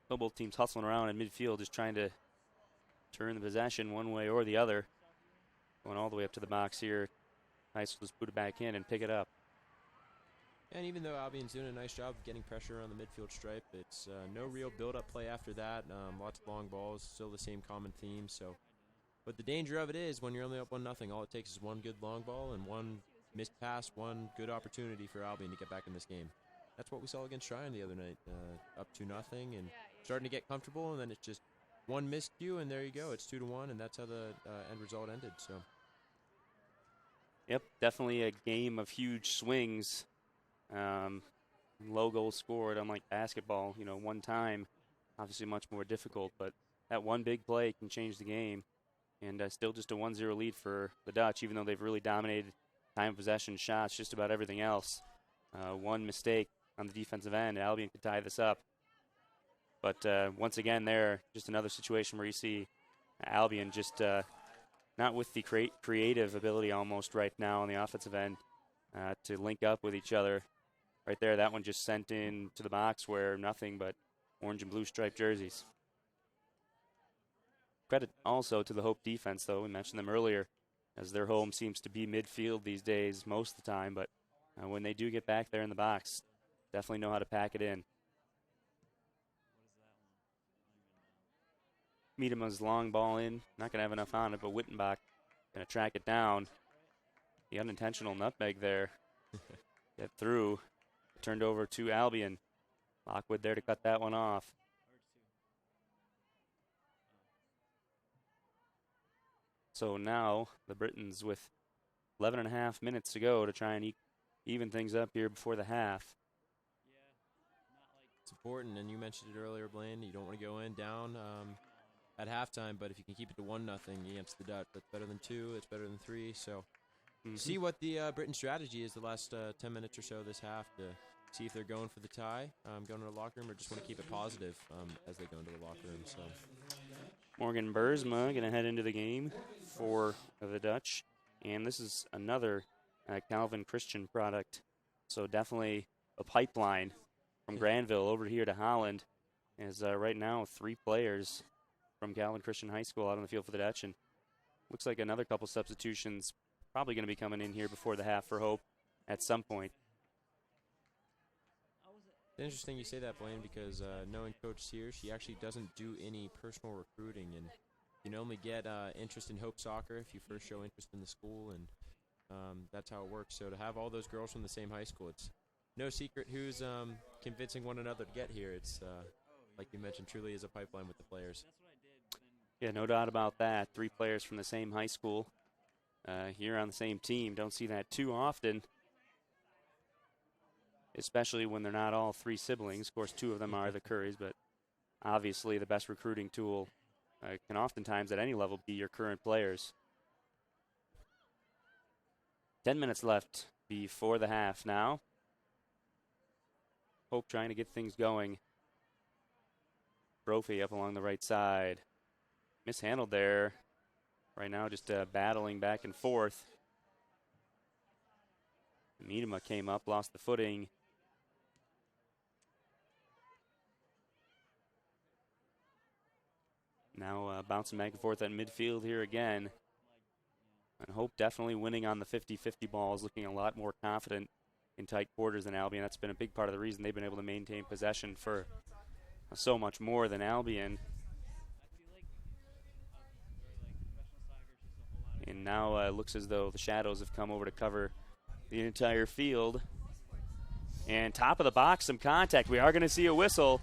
So both teams hustling around in midfield, just trying to turn the possession one way or the other. Going all the way up to the box here. High School just put it back in and pick it up. And even though Albion's doing a nice job of getting pressure on the midfield stripe, it's no real build-up play after that. Lots of long balls, still the same common theme. So, but the danger of it is when you're only up 1-0, all it takes is one good long ball and one missed pass, one good opportunity for Albion to get back in this game. That's what we saw against Tryon the other night. Up 2-0 and starting to get comfortable, and then it's just one missed cue, and there you go. It's 2-1, and that's how the end result ended. So. Yep, definitely a game of huge swings. Low goals scored, unlike basketball, one time, obviously much more difficult, but that one big play can change the game. And still just a 1-0 lead for the Dutch, even though they've really dominated time of possession, shots, just about everything else. One mistake on the defensive end, Albion could tie this up. But once again there, just another situation where you see Albion just not with the creative ability almost right now on the offensive end to link up with each other. Right there, that one just sent in to the box where nothing but orange and blue striped jerseys. Credit also to the Hope defense, though. We mentioned them earlier, as their home seems to be midfield these days most of the time. But when they do get back there in the box, definitely know how to pack it in. Miedema's long ball in. Not going to have enough on it, but Wittenbach going to track it down. The unintentional nutmeg there. Get through. Turned over to Albion. Lockwood there to cut that one off. So now the Britons with 11 and a half minutes to go to try and even things up here before the half. It's important, and you mentioned it earlier, Blaine. You don't want to go down at halftime, but if you can keep it to 1-0 against the Dutch, that's better than 2. It's better than 3. So see what the Britain strategy is the last 10 minutes or so this half to see if they're going for the tie, going to the locker room, or just want to keep it positive as they go into the locker room. So Morgan Bursma going to head into the game for the Dutch. And this is another Calvin Christian product. So definitely a pipeline from Granville over here to Holland. As right now 3 players from Calvin Christian High School out on the field for the Dutch. And looks like another couple substitutions probably going to be coming in here before the half for Hope at some point. It's interesting you say that, Blaine, because knowing Coach Sear, she actually doesn't do any personal recruiting, and you can only get interest in Hope Soccer if you first show interest in the school, and that's how it works. So to have all those girls from the same high school, it's no secret who's convincing one another to get here. It's, like you mentioned, truly is a pipeline with the players. Yeah, no doubt about that. 3 players from the same high school here on the same team. Don't see that too often, especially when they're not all 3 siblings. Of course, 2 of them are the Currys, but obviously the best recruiting tool can oftentimes at any level be your current players. 10 minutes left before the half now. Hope trying to get things going. Brophy up along the right side. Mishandled there. Right now just battling back and forth. Miedema came up, lost the footing. Now bouncing back and forth at midfield here again. And Hope definitely winning on the 50-50 balls, looking a lot more confident in tight quarters than Albion. That's been a big part of the reason they've been able to maintain possession for so much more than Albion. And now it looks as though the Shadows have come over to cover the entire field. And top of the box, some contact. We are going to see a whistle,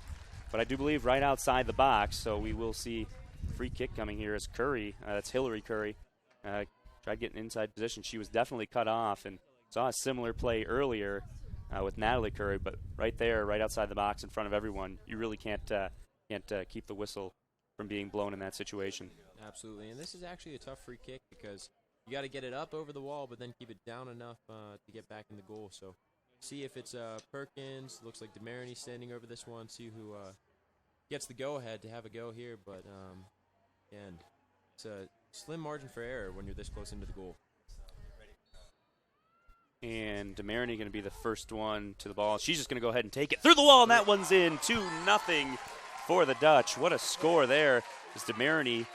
but I do believe right outside the box. So we will see a free kick coming here as Curry. That's Hillary Curry. Tried getting inside position. She was definitely cut off, and saw a similar play earlier with Natalie Curry. But right there, right outside the box in front of everyone, you really can't keep the whistle from being blown in that situation. Absolutely, and this is actually a tough free kick because you got to get it up over the wall, but then keep it down enough to get back in the goal. So see if it's Perkins. Looks like DeMarini standing over this one. See who gets the go-ahead to have a go here. But, again, it's a slim margin for error when you're this close into the goal. And DeMarini going to be the first one to the ball. She's just going to go ahead and take it through the wall, and that one's in. 2-0 for the Dutch. What a score there as DeMarini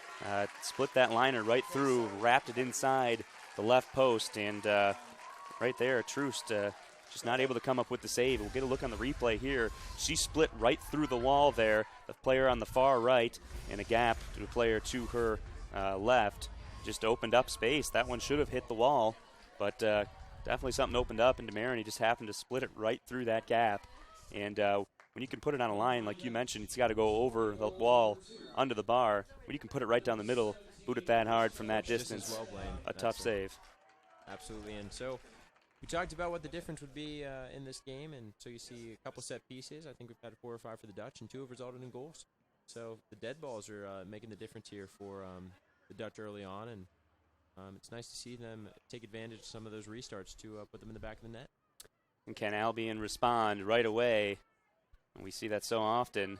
split that liner right through, wrapped it inside the left post, and right there, Troost just not able to come up with the save. We'll get a look on the replay here. She split right through the wall there. The player on the far right, and a gap to the player to her left. Just opened up space. That one should have hit the wall, but definitely something opened up, and DeMarini just happened to split it right through that gap. And when you can put it on a line, like you mentioned, it's got to go over the wall, under the bar. When you can put it right down the middle, boot it that hard from that distance, well, a tough save. Absolutely, and so we talked about what the difference would be in this game, and so you see a couple set pieces. I think we've had 4 or 5 for the Dutch, and 2 have resulted in goals. So the dead balls are making the difference here for the Dutch early on, and it's nice to see them take advantage of some of those restarts to put them in the back of the net. And can Albion respond right away? And we see that so often.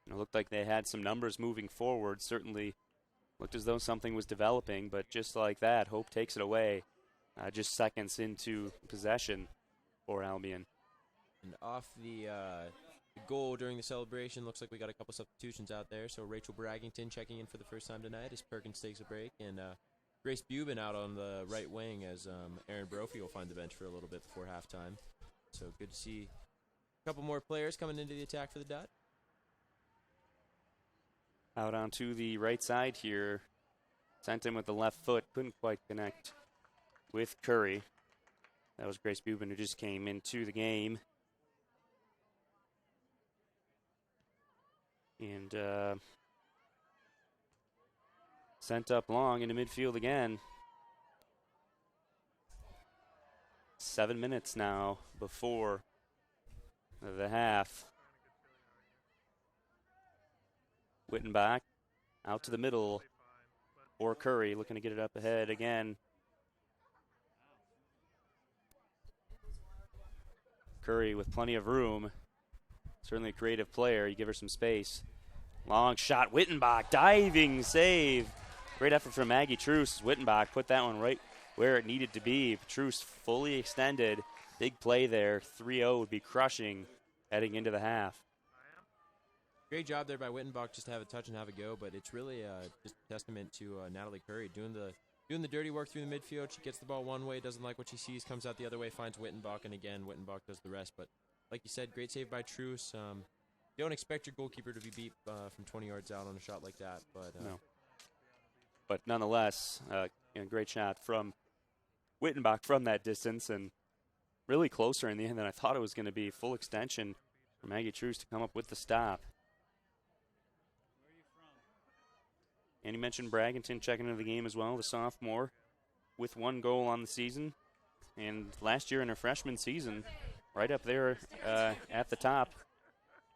It looked like they had some numbers moving forward. Certainly looked as though something was developing, but just like that, Hope takes it away just seconds into possession for Albion. And off the goal during the celebration, looks like we got a couple substitutions out there. So Rachel Braggington checking in for the first time tonight as Perkins takes a break, and Grace Bubin out on the right wing as Aaron Brophy will find the bench for a little bit before halftime. So good to see a couple more players coming into the attack for the Dutch. Out onto the right side here. Sent in with the left foot. Couldn't quite connect with Curry. That was Grace Bubin who just came into the game. And sent up long into midfield again. 7 minutes now before the half. Wittenbach out to the middle for Curry, looking to get it up ahead again. Curry with plenty of room. Certainly a creative player. You give her some space. Long shot. Wittenbach, diving save. Great effort from Maggie Truce. Wittenbach put that one right where it needed to be. Truce fully extended. Big play there. 3-0 would be crushing heading into the half. Great job there by Wittenbach just to have a touch and have a go, but it's really just a testament to Natalie Curry doing the dirty work through the midfield. She gets the ball one way, doesn't like what she sees, comes out the other way, finds Wittenbach, and again, Wittenbach does the rest. But like you said, great save by Truce. You don't expect your goalkeeper to be beat from 20 yards out on a shot like that, but no. But nonetheless, great shot from Wittenbach from that distance, and really closer in the end than I thought it was going to be. Full extension for Maggie Truce to come up with the stop. And you mentioned Braggington checking into the game as well, the sophomore, with 1 goal on the season. And last year in her freshman season, right up there at the top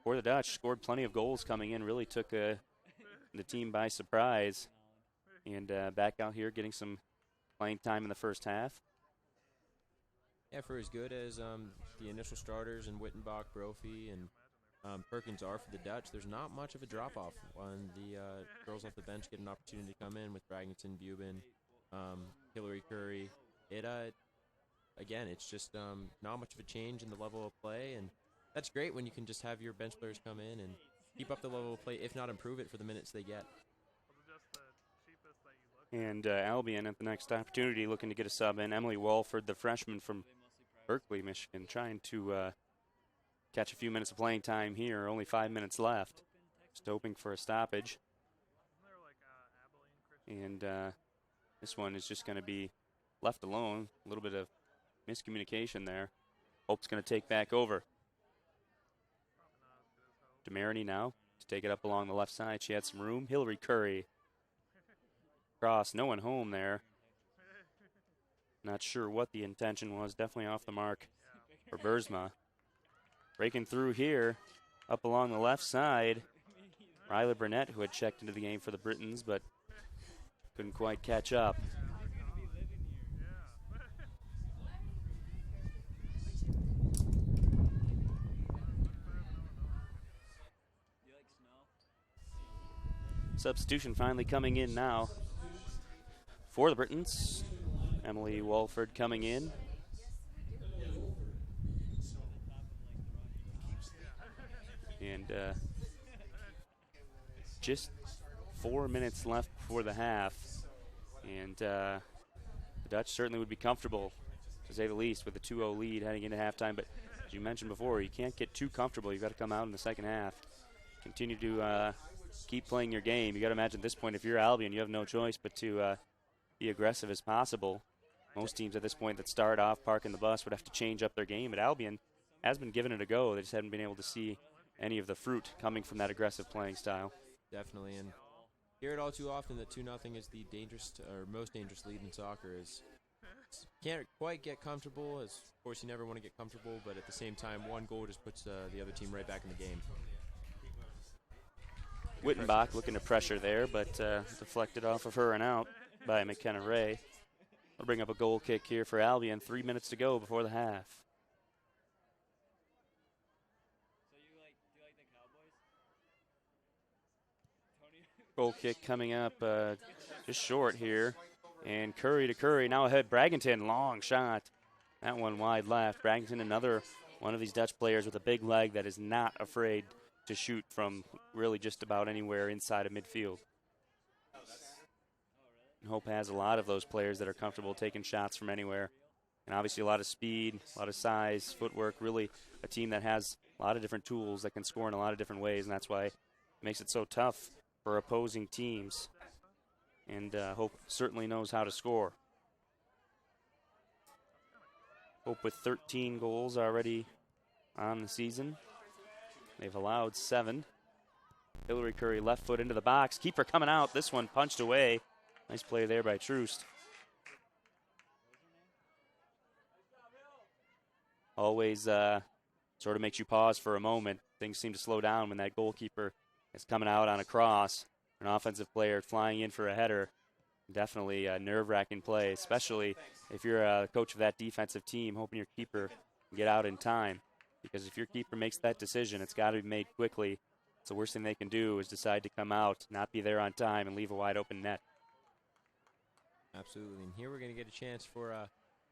for the Dutch, scored plenty of goals coming in, really took the team by surprise. And back out here getting some playing time in the first half. Yeah, for as good as the initial starters and Wittenbach, Brophy, and Perkins are for the Dutch, there's not much of a drop-off when the girls off the bench get an opportunity to come in with Braggington, Bubin, Hillary Curry. Again, it's just not much of a change in the level of play, and that's great when you can just have your bench players come in and keep up the level of play, if not improve it for the minutes they get. And Albion at the next opportunity looking to get a sub in. Emily Walford, the freshman from Berkeley, Michigan, trying to catch a few minutes of playing time here. Only 5 minutes left. Just hoping for a stoppage. And this one is just going to be left alone. A little bit of miscommunication there. Hope's going to take back over. DeMarini now to take it up along the left side. She had some room. Hillary Curry. Cross, no one home there. Not sure what the intention was. Definitely off the mark for Bursma. Breaking through here, up along the left side. Ryla Burnett, who had checked into the game for the Britons, but couldn't quite catch up. Substitution finally coming in now for the Britons. Emily Walford coming in. And just 4 minutes left before the half. And the Dutch certainly would be comfortable, to say the least, with a 2-0 lead heading into halftime. But as you mentioned before, you can't get too comfortable. You've got to come out in the second half. Continue to keep playing your game. You got to imagine at this point, if you're Albion, you have no choice but to be aggressive as possible. Most teams at this point that start off parking the bus would have to change up their game, but Albion has been giving it a go. They just haven't been able to see any of the fruit coming from that aggressive playing style. Definitely, and hear it all too often that 2-0 is the dangerous or most dangerous lead in soccer. Can't quite get comfortable. Of course, you never want to get comfortable, but at the same time, one goal just puts the other team right back in the game. Wittenbach looking to pressure there, but deflected off of her and out by McKenna Ray. We'll bring up a goal kick here for Albion. 3 minutes to go before the half. Goal kick coming up just short here. And Curry to Curry, now ahead Braggington, long shot. That one wide left. Braggington, another one of these Dutch players with a big leg that is not afraid to shoot from really just about anywhere inside of midfield. Hope has a lot of those players that are comfortable taking shots from anywhere. And obviously a lot of speed, a lot of size, footwork, really a team that has a lot of different tools that can score in a lot of different ways, and that's why it makes it so tough for opposing teams. And Hope certainly knows how to score. Hope with 13 goals already on the season. They've allowed 7. Hillary Curry left foot into the box. Keeper coming out. This one punched away. Nice play there by Troost. always sort of makes you pause for a moment. Things seem to slow down when that goalkeeper is coming out on a cross, an offensive player flying in for a header. Definitely a nerve-wracking play, especially if you're a coach of that defensive team, hoping your keeper can get out in time. Because if your keeper makes that decision, it's got to be made quickly. It's the worst thing they can do is decide to come out, not be there on time, and leave a wide open net. Absolutely. And here we're going to get a chance for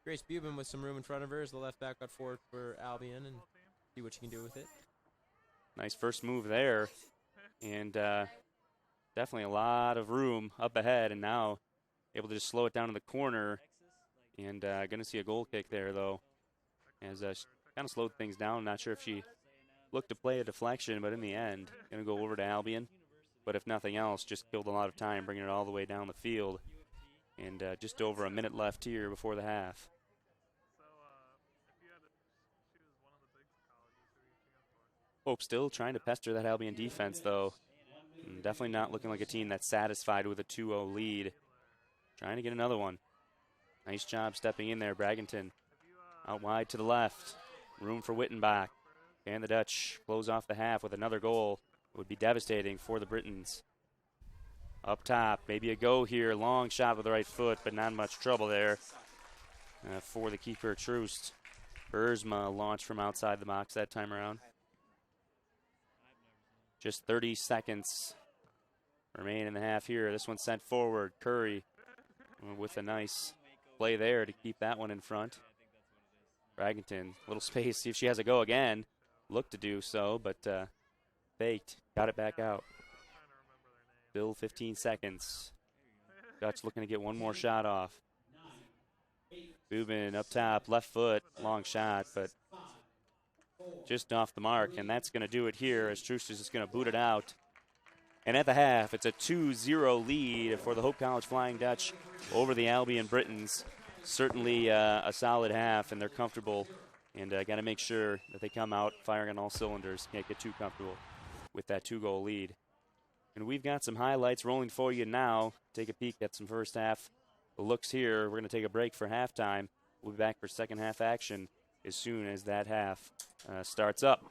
Grace Bubin with some room in front of her as the left back got forward for Albion, and see what she can do with it. Nice first move there. And definitely a lot of room up ahead, and now able to just slow it down in the corner. And going to see a goal kick there, though, as she kind of slowed things down. Not sure if she looked to play a deflection, but in the end, going to go over to Albion. But if nothing else, just killed a lot of time, bringing it all the way down the field. And just over a minute left here before the half. Hope still trying to pester that Albion defense, though. And definitely not looking like a team that's satisfied with a 2-0 lead. Trying to get another one. Nice job stepping in there, Braggington. Out wide to the left. Room for Wittenbach. And the Dutch close off the half with another goal. It would be devastating for the Britons. Up top, maybe a go here. Long shot with the right foot, but not much trouble there for the keeper, Troost. Bursma launched from outside the box that time around. Just 30 seconds remain in the half here. This one's sent forward. Curry with a nice play there to keep that one in front. Braggington, little space, see if she has a go again. Looked to do so, but faked. Got it back out. Still 15 seconds. Dutch looking to get one more shot off. Bubin up top, left foot, long shot, but just off the mark, and that's going to do it here as Troost is just going to boot it out. And at the half, it's a 2-0 lead for the Hope College Flying Dutch over the Albion Britons. Certainly a solid half, and they're comfortable, and got to make sure that they come out firing on all cylinders. Can't get too comfortable with that 2-goal lead. And we've got some highlights rolling for you now. Take a peek at some first half looks here. We're going to take a break for halftime. We'll be back for second half action as soon as that half starts up.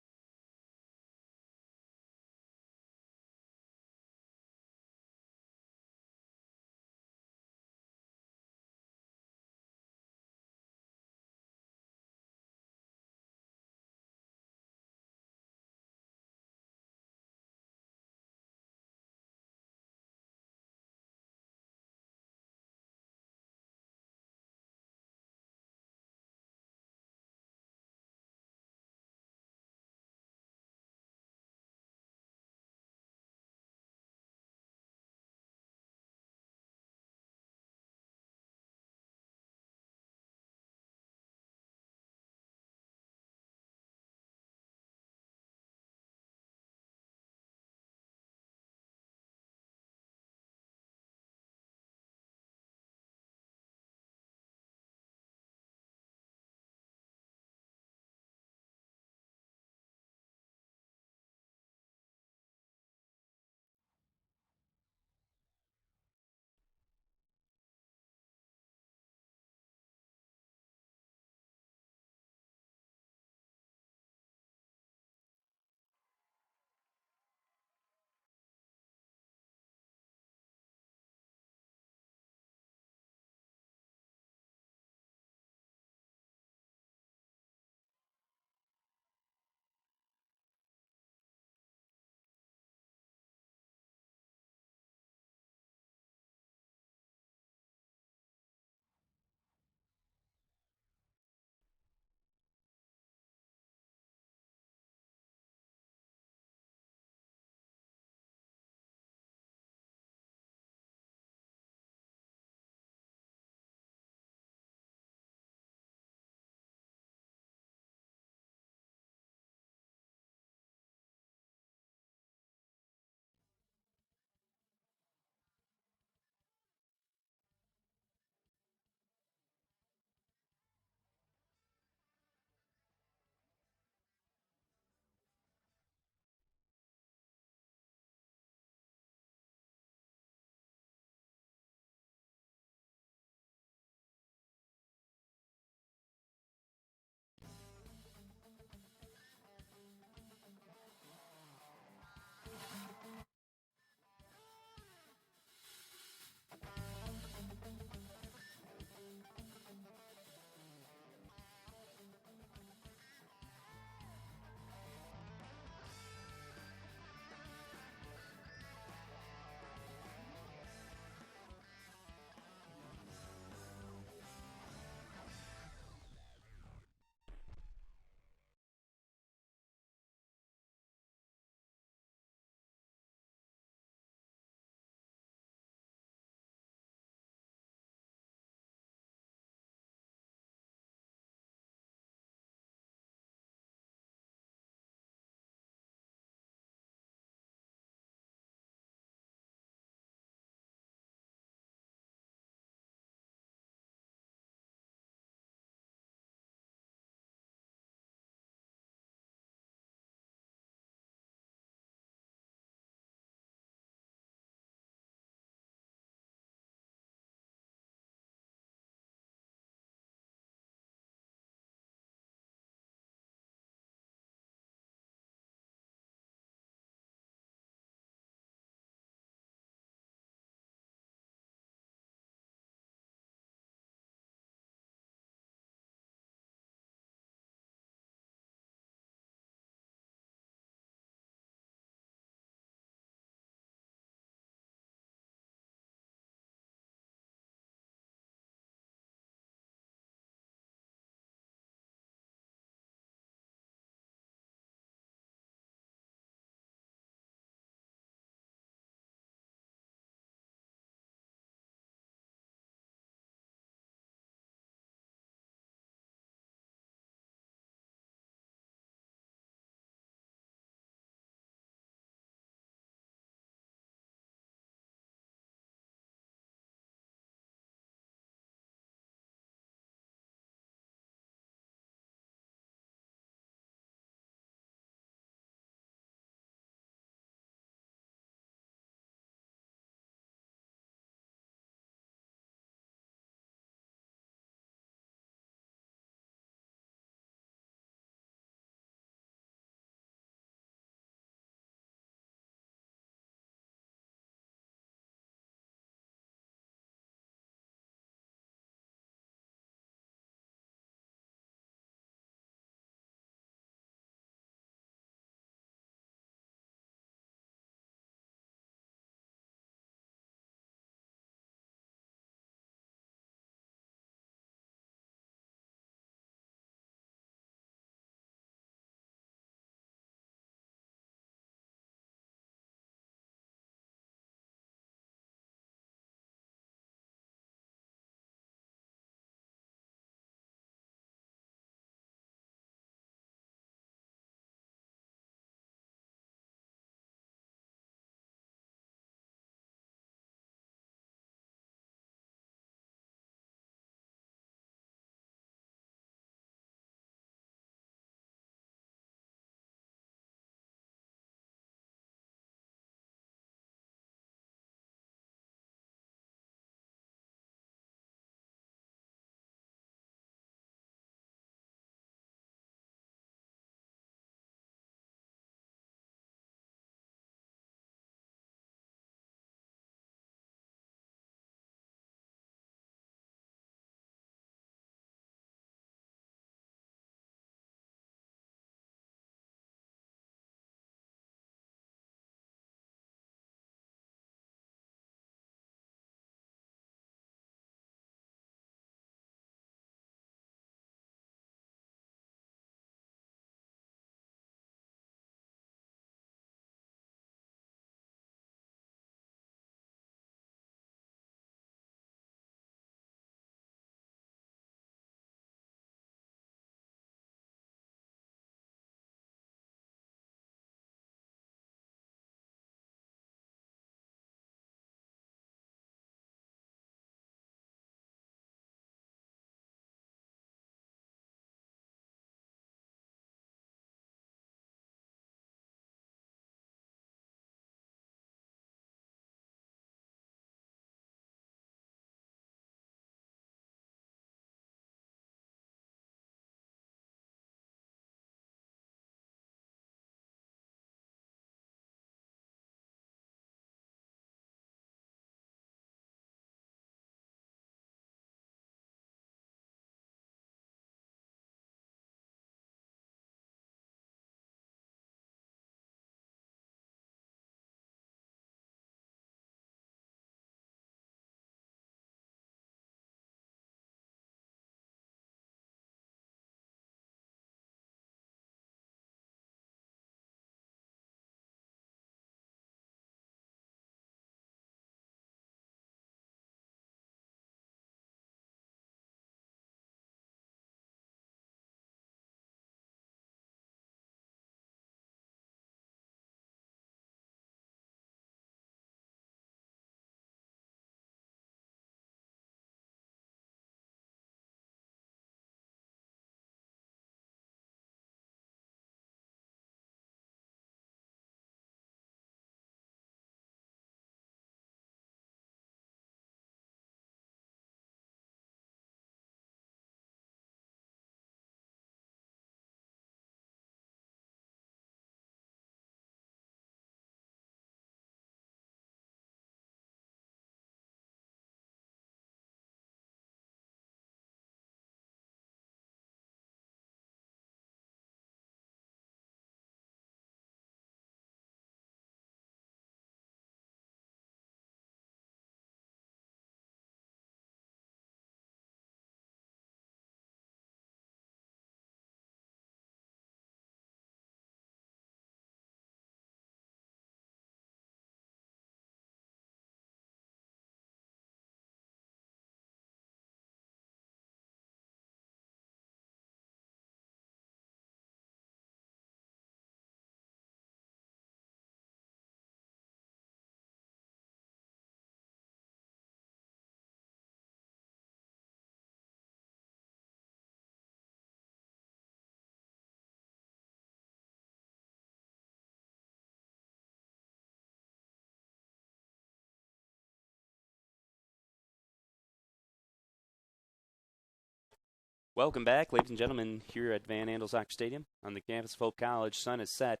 Welcome back, ladies and gentlemen, here at Van Andel Soccer Stadium on the campus of Hope College. Sun is set,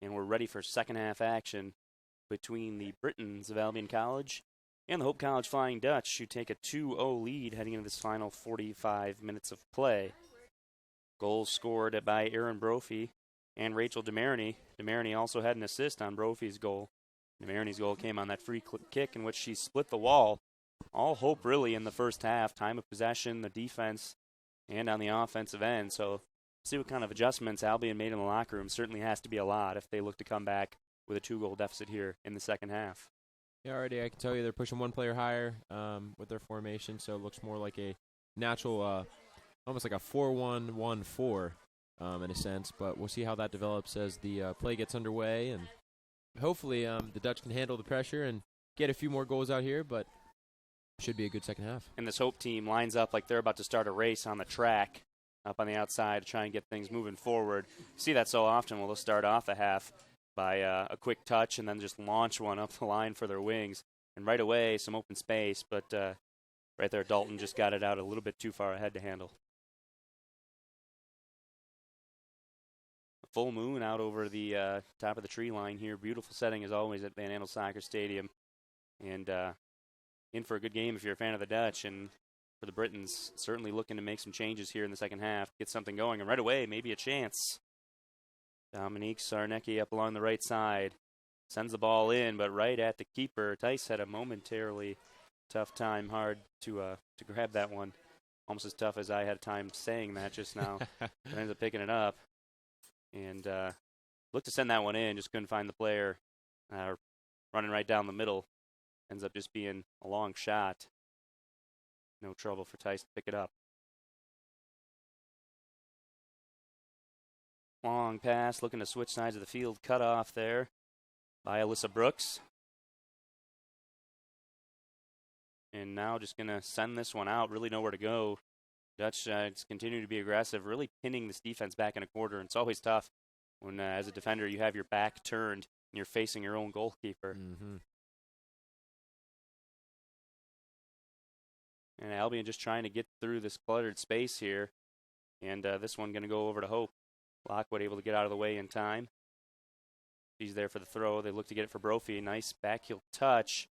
and we're ready for second half action between the Britons of Albion College and the Hope College Flying Dutch, who take a 2-0 lead heading into this final 45 minutes of play. Goals scored by Aaron Brophy and Rachel DeMarini. DeMarini also had an assist on Brophy's goal. DeMarini's goal came on that free kick in which she split the wall. All Hope really in the first half, time of possession, the defense, and on the offensive end. So see what kind of adjustments Albion made in the locker room. Certainly has to be a lot if they look to come back with a 2-goal deficit here in the second half. Yeah, already I can tell you they're pushing one player higher with their formation, so it looks more like a natural, almost like a 4-1-1-4 in a sense. But we'll see how that develops as the play gets underway, and hopefully the Dutch can handle the pressure and get a few more goals out here, but should be a good second half. And this Hope team lines up like they're about to start a race on the track up on the outside to try and get things moving forward. See that so often. Well, they'll start off a half by a quick touch and then just launch one up the line for their wings. And right away, some open space, but right there, Dalton just got it out a little bit too far ahead to handle. A full moon out over the top of the tree line here. Beautiful setting as always at Van Andel Soccer Stadium. And in for a good game if you're a fan of the Dutch, and for the Britons, certainly looking to make some changes here in the second half, get something going, and right away, maybe a chance. Dominique Sarnecki up along the right side, sends the ball in, but right at the keeper. Tice had a momentarily tough time, hard to grab that one, almost as tough as I had time saying that just now. But ends up picking it up, and looked to send that one in, just couldn't find the player, running right down the middle. Ends up just being a long shot. No trouble for Tice to pick it up. Long pass, looking to switch sides of the field. Cut off there by Alyssa Brooks. And now just going to send this one out. Really nowhere to go. Dutch continue to be aggressive, really pinning this defense back in a quarter. And it's always tough when, as a defender, you have your back turned and you're facing your own goalkeeper. Mm-hmm. And Albion just trying to get through this cluttered space here. And this one going to go over to Hope. Lockwood able to get out of the way in time. She's there for the throw. They look to get it for Brophy. Nice backheel touch.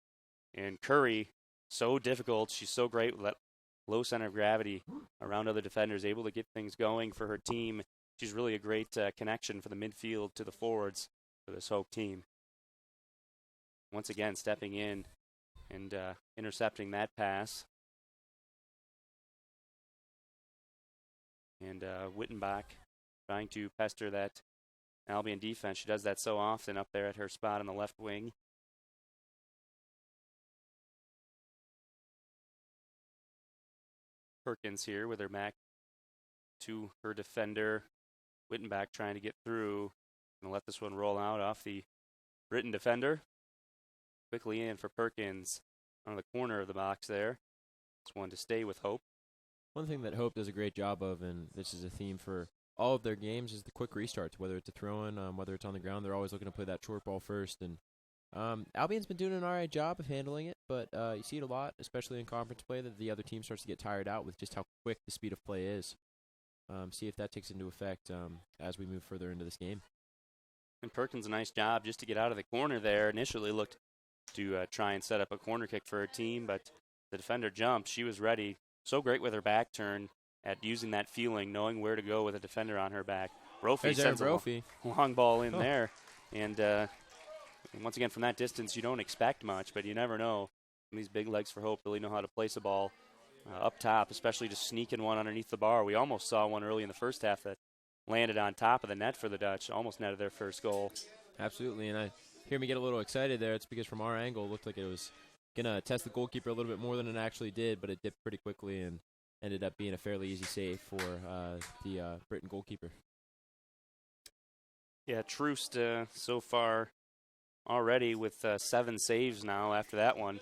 And Curry, so difficult. She's so great with that low center of gravity around other defenders, able to get things going for her team. She's really a great connection for the midfield to the forwards for this Hope team. Once again, stepping in and intercepting that pass. And Wittenbach trying to pester that Albion defense. She does that so often up there at her spot on the left wing. Perkins here with her back to her defender. Wittenbach trying to get through and let this one roll out off the Britain defender. Quickly in for Perkins on the corner of the box there. This one to stay with Hope. One thing that Hope does a great job of, and this is a theme for all of their games, is the quick restarts, whether it's a throw-in, whether it's on the ground. They're always looking to play that short ball first. And Albion's been doing an all right job of handling it, but you see it a lot, especially in conference play, that the other team starts to get tired out with just how quick the speed of play is. See if that takes into effect as we move further into this game. And Perkins, a nice job just to get out of the corner there. Initially looked to try and set up a corner kick for her team, but the defender jumped. She was ready. So great with her back turn at using that feeling, knowing where to go with a defender on her back. Brophy sends a long ball in there. And once again, from that distance, you don't expect much, but you never know. And these big legs for Hope really know how to place a ball up top, especially just sneaking one underneath the bar. We almost saw one early in the first half that landed on top of the net for the Dutch, almost netted their first goal. Absolutely, and I hear me get a little excited there. It's because from our angle, it looked like it was going to test the goalkeeper a little bit more than it actually did, but it dipped pretty quickly and ended up being a fairly easy save for the Britain goalkeeper. Yeah, Troost so far already with 7 saves now after that one,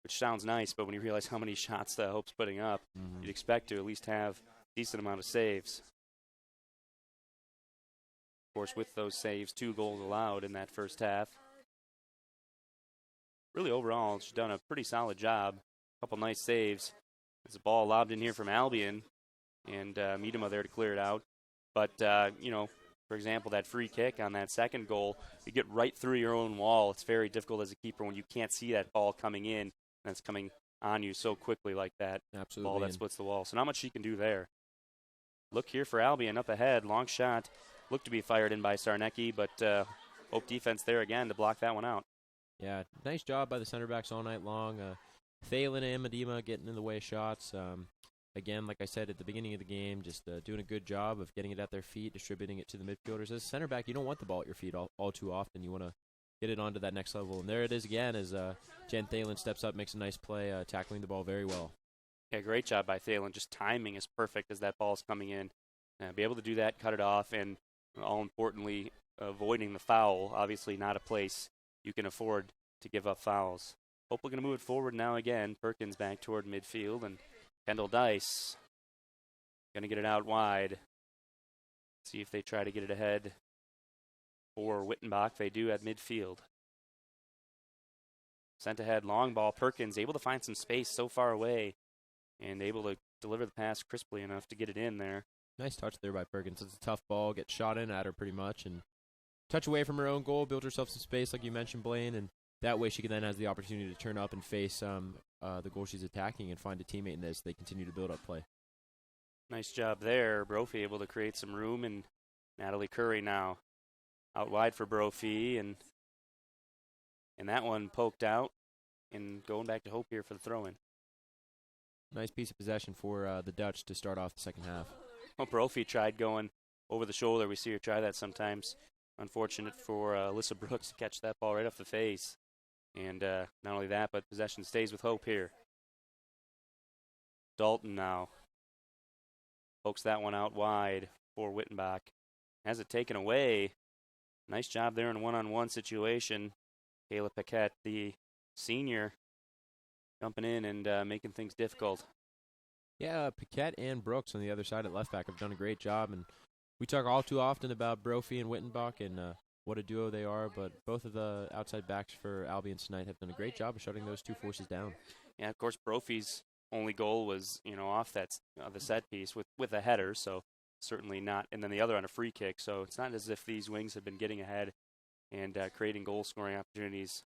which sounds nice, but when you realize how many shots the Hope's putting up, you'd expect to at least have a decent amount of saves. Of course, with those saves, 2 goals allowed in that first half. Really, overall, she's done a pretty solid job. A couple nice saves. There's a ball lobbed in here from Albion, and Miedema there to clear it out. But, you know, for example, that free kick on that second goal, you get right through your own wall. It's very difficult as a keeper when you can't see that ball coming in, and it's coming on you so quickly like that. Absolutely. Ball that splits the wall. So not much she can do there. Look here for Albion up ahead. Long shot. Looked to be fired in by Sarnecki, but Hope defense there again to block that one out. Yeah, nice job by the center backs all night long. Thalen and Miedema getting in the way of shots. Again, like I said at the beginning of the game, just doing a good job of getting it at their feet, distributing it to the midfielders. As a center back, you don't want the ball at your feet all too often. You want to get it onto that next level. And there it is again as Jen Thalen steps up, makes a nice play, tackling the ball very well. Yeah, great job by Thalen. Just timing is perfect as that ball's coming in. Be able to do that, cut it off, and all importantly, avoiding the foul. Obviously not a place you can afford to give up fouls. Hope we're going to move it forward now again. Perkins back toward midfield, and Kendall Dice going to get it out wide. See if they try to get it ahead for Wittenbach. They do at midfield. Sent ahead, long ball. Perkins able to find some space so far away and able to deliver the pass crisply enough to get it in there. Nice touch there by Perkins. It's a tough ball, gets shot in at her pretty much, and touch away from her own goal, build herself some space like you mentioned, Blaine, and that way she can then has the opportunity to turn up and face the goal she's attacking and find a teammate in this. They continue to build up play. Nice job there. Brophy able to create some room, and Natalie Curry now out wide for Brophy, and that one poked out and going back to Hope here for the throw-in. Nice piece of possession for the Dutch to start off the second half. Well, Brophy tried going over the shoulder. We see her try that sometimes. Unfortunate for Alyssa Brooks to catch that ball right off the face. And not only that, but possession stays with Hope here. Dalton now pokes that one out wide for Wittenbach. Has it taken away. Nice job there in a one-on-one situation. Kayla Paquette, the senior, jumping in and making things difficult. Yeah, Paquette and Brooks on the other side at left back have done a great job. And we talk all too often about Brophy and Wittenbach and what a duo they are, but both of the outside backs for Albion tonight have done a great job of shutting those two forces down. Yeah, of course, Brophy's only goal was, off that the set piece with a header, so certainly not. And then the other on a free kick, so it's not as if these wings have been getting ahead and creating goal-scoring opportunities.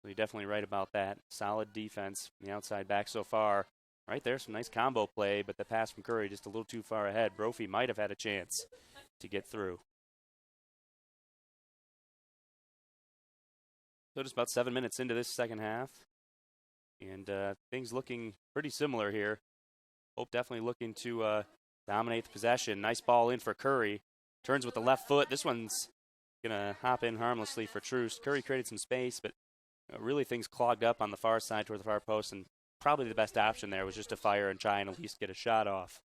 So you're definitely right about that. Solid defense from the outside back so far. Right there, some nice combo play, but the pass from Curry just a little too far ahead. Brophy might have had a chance to get through. So just about 7 minutes into this second half, and things looking pretty similar here. Hope definitely looking to dominate the possession. Nice ball in for Curry. Turns with the left foot. This one's going to hop in harmlessly for Truce. Curry created some space, but really things clogged up on the far side toward the far post, and probably the best option there was just to fire and try and at least get a shot off.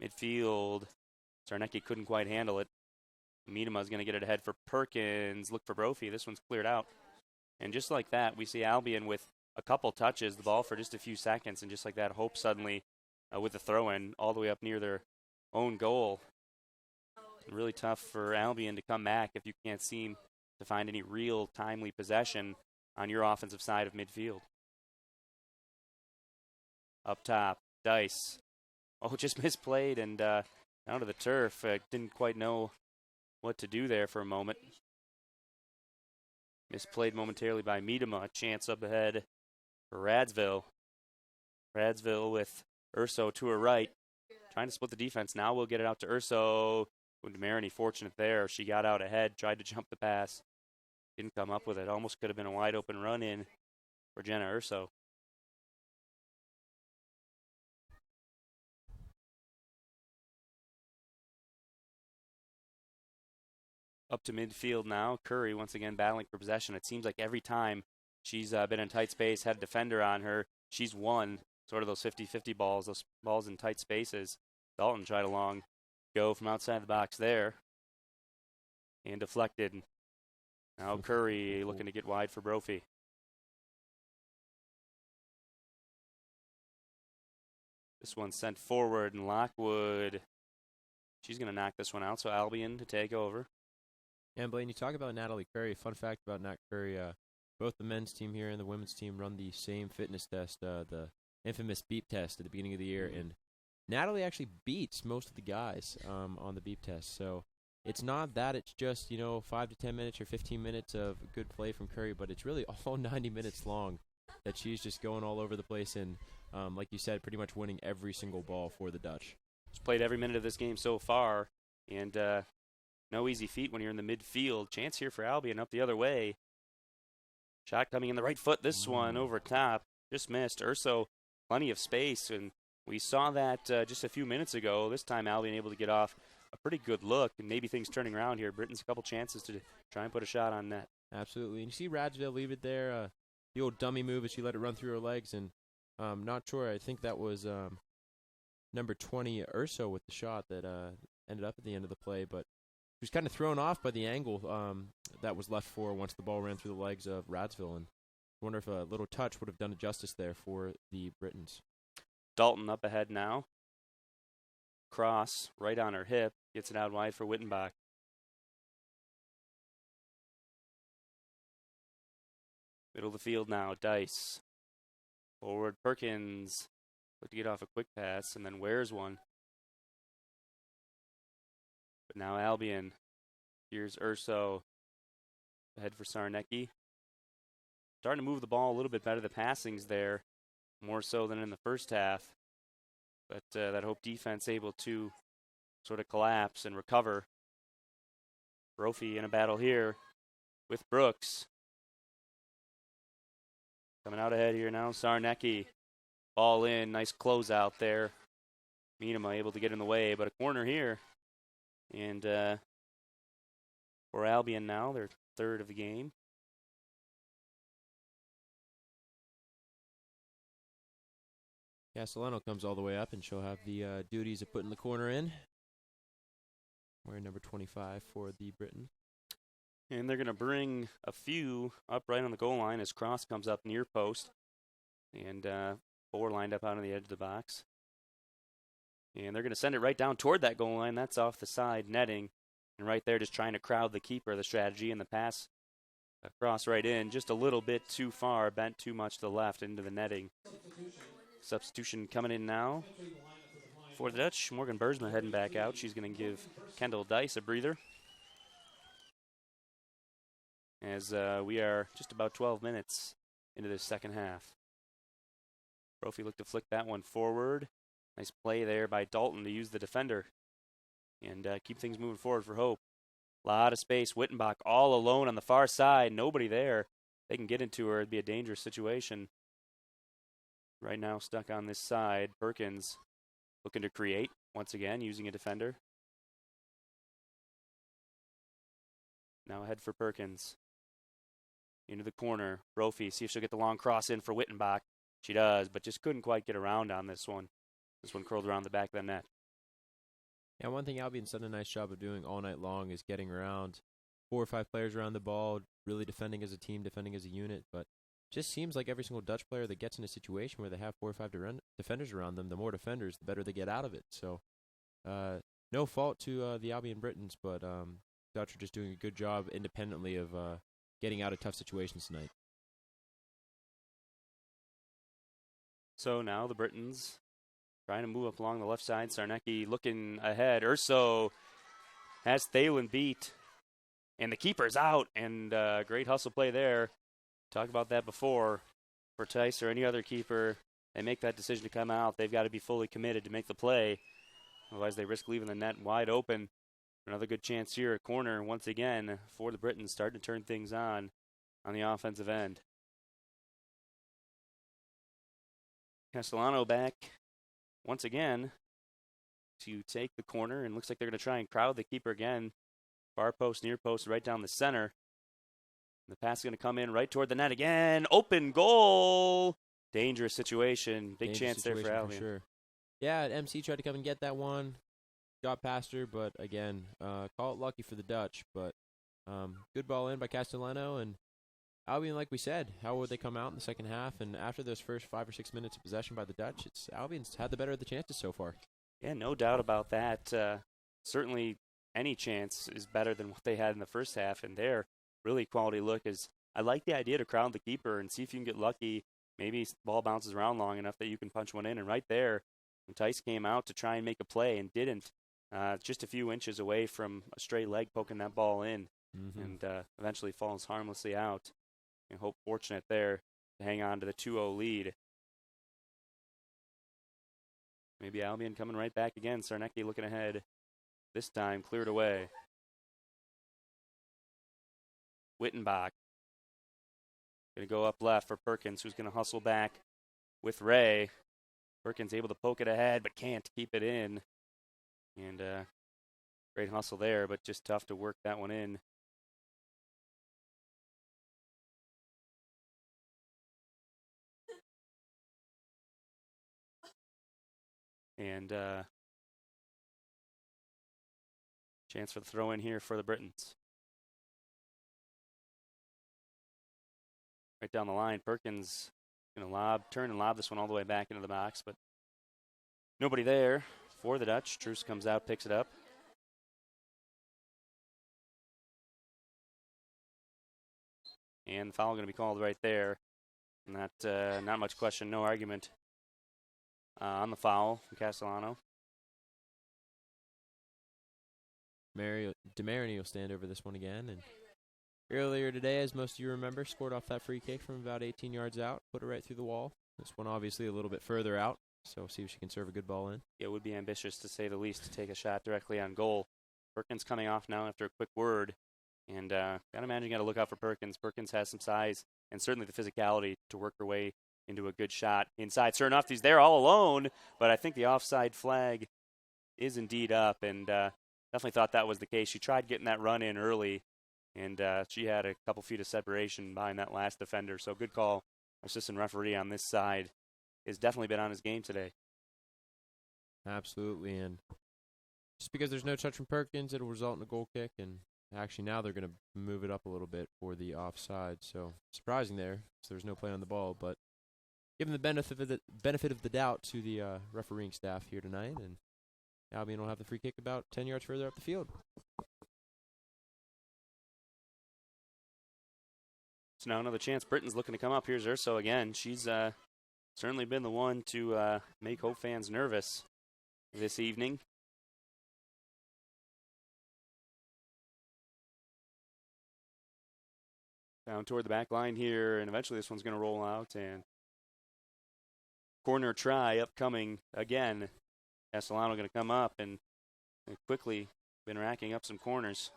Midfield, Sarnecki couldn't quite handle it. Miedema's going to get it ahead for Perkins. Look for Brophy. This one's cleared out. And just like that, we see Albion with a couple touches, the ball for just a few seconds, and just like that, Hope suddenly with the throw-in all the way up near their own goal. Really tough for Albion to come back if you can't seem to find any real timely possession on your offensive side of midfield. Up top, Dice. Oh, just misplayed and down to the turf. Didn't quite know what to do there for a moment. Misplayed momentarily by Miedema. A chance up ahead for Radsville. Radsville with Urso to her right. Trying to split the defense. Now we'll get it out to Urso. Marini fortunate there. She got out ahead, tried to jump the pass. Didn't come up with it. Almost could have been a wide open run in for Jenna Urso. Up to midfield now. Curry once again battling for possession. It seems like every time she's been in tight space, had a defender on her, she's won sort of those 50-50 balls, those balls in tight spaces. Dalton tried a long go from outside the box there and deflected. Now Curry looking to get wide for Brophy. This one's sent forward, and Lockwood, she's going to knock this one out, so Albion to take over. And Blaine, you talk about Natalie Curry. Fun fact about Nat Curry, both the men's team here and the women's team run the same fitness test, the infamous beep test at the beginning of the year, and Natalie actually beats most of the guys on the beep test. So it's not that it's just 5 to 10 minutes or 15 minutes of good play from Curry, but it's really all 90 minutes long that she's just going all over the place and, like you said, pretty much winning every single ball for the Dutch. She's played every minute of this game so far, and no easy feat when you're in the midfield. Chance here for Albion up the other way. Shot coming in the right foot. This one over top. Just missed. Urso, plenty of space, and we saw that just a few minutes ago. This time Albion able to get off a pretty good look, and maybe things turning around here. Britain's a couple chances to try and put a shot on net. Absolutely. And you see Radsdale leave it there. The old dummy move as she let it run through her legs, and not sure. I think that was number 20, Urso, with the shot that ended up at the end of the play, but she was kind of thrown off by the angle that was left for once the ball ran through the legs of Radsville, and I wonder if a little touch would have done it justice there for the Britons. Dalton up ahead now. Cross right on her hip. Gets it out wide for Wittenbach. Middle of the field now, Dice. Forward, Perkins. Look to get off a quick pass, and then wears one. But now Albion. Here's Urso. Ahead for Sarnecki. Starting to move the ball a little bit better. The passing's there, more so than in the first half. But that Hope defense able to sort of collapse and recover. Brophy in a battle here with Brooks. Coming out ahead here now, Sarnecki. Ball in, nice closeout there. Minema able to get in the way, but a corner here. And for Albion now, their third of the game. Castellano comes all the way up, and she'll have the duties of putting the corner in. Wearing number 25 for the Briton. And they're going to bring a few up right on the goal line as Cross comes up near post. And 4 lined up out on the edge of the box. And they're going to send it right down toward that goal line. That's off the side netting. And right there just trying to crowd the keeper, the strategy, and the pass. Cross right in, just a little bit too far, bent too much to the left into the netting. Substitution coming in now for the Dutch. Morgan Bursma heading back out. She's going to give Kendall Dice a breather. As we are just about 12 minutes into this second half. Brophy looked to flick that one forward. Nice play there by Dalton to use the defender and keep things moving forward for Hope. A lot of space. Wittenbach all alone on the far side. Nobody there. They can get into her. It'd be a dangerous situation. Right now stuck on this side. Perkins looking to create once again using a defender. Now ahead for Perkins. Into the corner. Brophy, see if she'll get the long cross in for Wittenbach. She does, but just couldn't quite get around on this one. This one curled around the back of the net. Yeah, one thing Albion's done a nice job of doing all night long is getting around 4 or 5 players around the ball, really defending as a team, defending as a unit. But just seems like every single Dutch player that gets in a situation where they have 4 or 5 defenders around them, the more defenders, the better they get out of it. So no fault to the Albion Britons, but Dutch are just doing a good job independently of getting out of tough situations tonight. So now the Britons trying to move up along the left side. Sarnecki looking ahead. Urso has Thalen beat. And the keeper's out. And great hustle play there. Talked about that before. For Tice or any other keeper, they make that decision to come out. They've got to be fully committed to make the play. Otherwise, they risk leaving the net wide open. Another good chance here. A corner once again for the Britons, starting to turn things on the offensive end. Castellano back once again to take the corner, and looks like they're going to try and crowd the keeper again. Far post, near post, right down the center. The pass is going to come in right toward the net again. Open goal. Dangerous situation. Big chance there for Albion. Sure. Yeah, MC tried to come and get that one. Got past her, but again, call it lucky for the Dutch. But good ball in by Castellano, and Albion, like we said, how would they come out in the second half? And after those first 5 or 6 minutes of possession by the Dutch, it's Albion's had the better of the chances so far. Yeah, no doubt about that. Certainly any chance is better than what they had in the first half, and their really quality look is I like the idea to crowd the keeper and see if you can get lucky. Maybe the ball bounces around long enough that you can punch one in. And right there, when Tice came out to try and make a play and didn't, just a few inches away from a straight leg poking that ball in, and eventually falls harmlessly out. And Hope fortunate there to hang on to the 2-0 lead. Maybe Albion coming right back again. Sarnecki looking ahead. This time cleared away. Wittenbach. Going to go up left for Perkins, who's going to hustle back with Ray. Perkins able to poke it ahead, but can't keep it in. And great hustle there, but just tough to work that one in. And chance for the throw in here for the Britons. Right down the line, Perkins going to turn and lob this one all the way back into the box, but nobody there for the Dutch. Truce comes out, picks it up. And the foul going to be called right there. Not much question, no argument on the foul from Castellano. DeMarini will stand over this one again. And earlier today, as most of you remember, scored off that free kick from about 18 yards out, put it right through the wall. This one obviously a little bit further out, so see if she can serve a good ball in. It would be ambitious, to say the least, to take a shot directly on goal. Perkins coming off now after a quick word. And gotta imagine you gotta look out for Perkins. Perkins has some size and certainly the physicality to work her way into a good shot inside. Sure enough, he's there all alone, but I think the offside flag is indeed up, and definitely thought that was the case. She tried getting that run in early, and she had a couple feet of separation behind that last defender, so good call. Assistant referee on this side has definitely been on his game today. Absolutely, and just because there's no touch from Perkins, it'll result in a goal kick, and actually now they're going to move it up a little bit for the offside, so surprising there, so there's no play on the ball, but giving the benefit of the doubt to the refereeing staff here tonight, and Albion will have the free kick about 10 yards further up the field. So now another chance. Britain's looking to come up. Here's Urso again. She's certainly been the one to make Hope fans nervous this evening. Down toward the back line here, and eventually this one's going to roll out, and corner try upcoming again. Castellano going to come up and quickly been racking up some corners.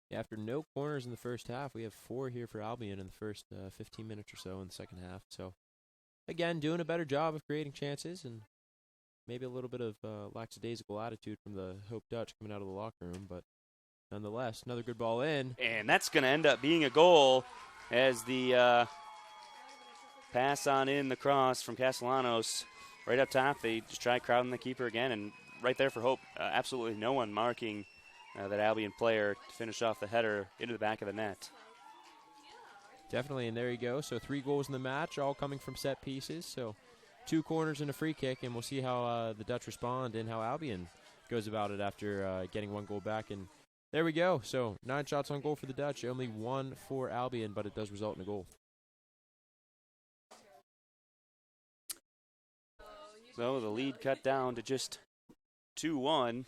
Yeah, after no corners in the first half, we have 4 here for Albion in the first 15 minutes or so in the second half. So, again, doing a better job of creating chances, and maybe a little bit of lackadaisical attitude from the Hope Dutch coming out of the locker room, but nonetheless, another good ball in. And that's going to end up being a goal as the pass on in the cross from Castellanos right up top. They just try crowding the keeper again, and right there for Hope, absolutely no one marking that Albion player to finish off the header into the back of the net. Definitely, and there you go. So 3 goals in the match, all coming from set pieces. So 2 corners and a free kick, and we'll see how the Dutch respond and how Albion goes about it after getting 1 goal back. And there we go. So 9 shots on goal for the Dutch, only 1 for Albion, but it does result in a goal. So the lead cut down to just 2-1.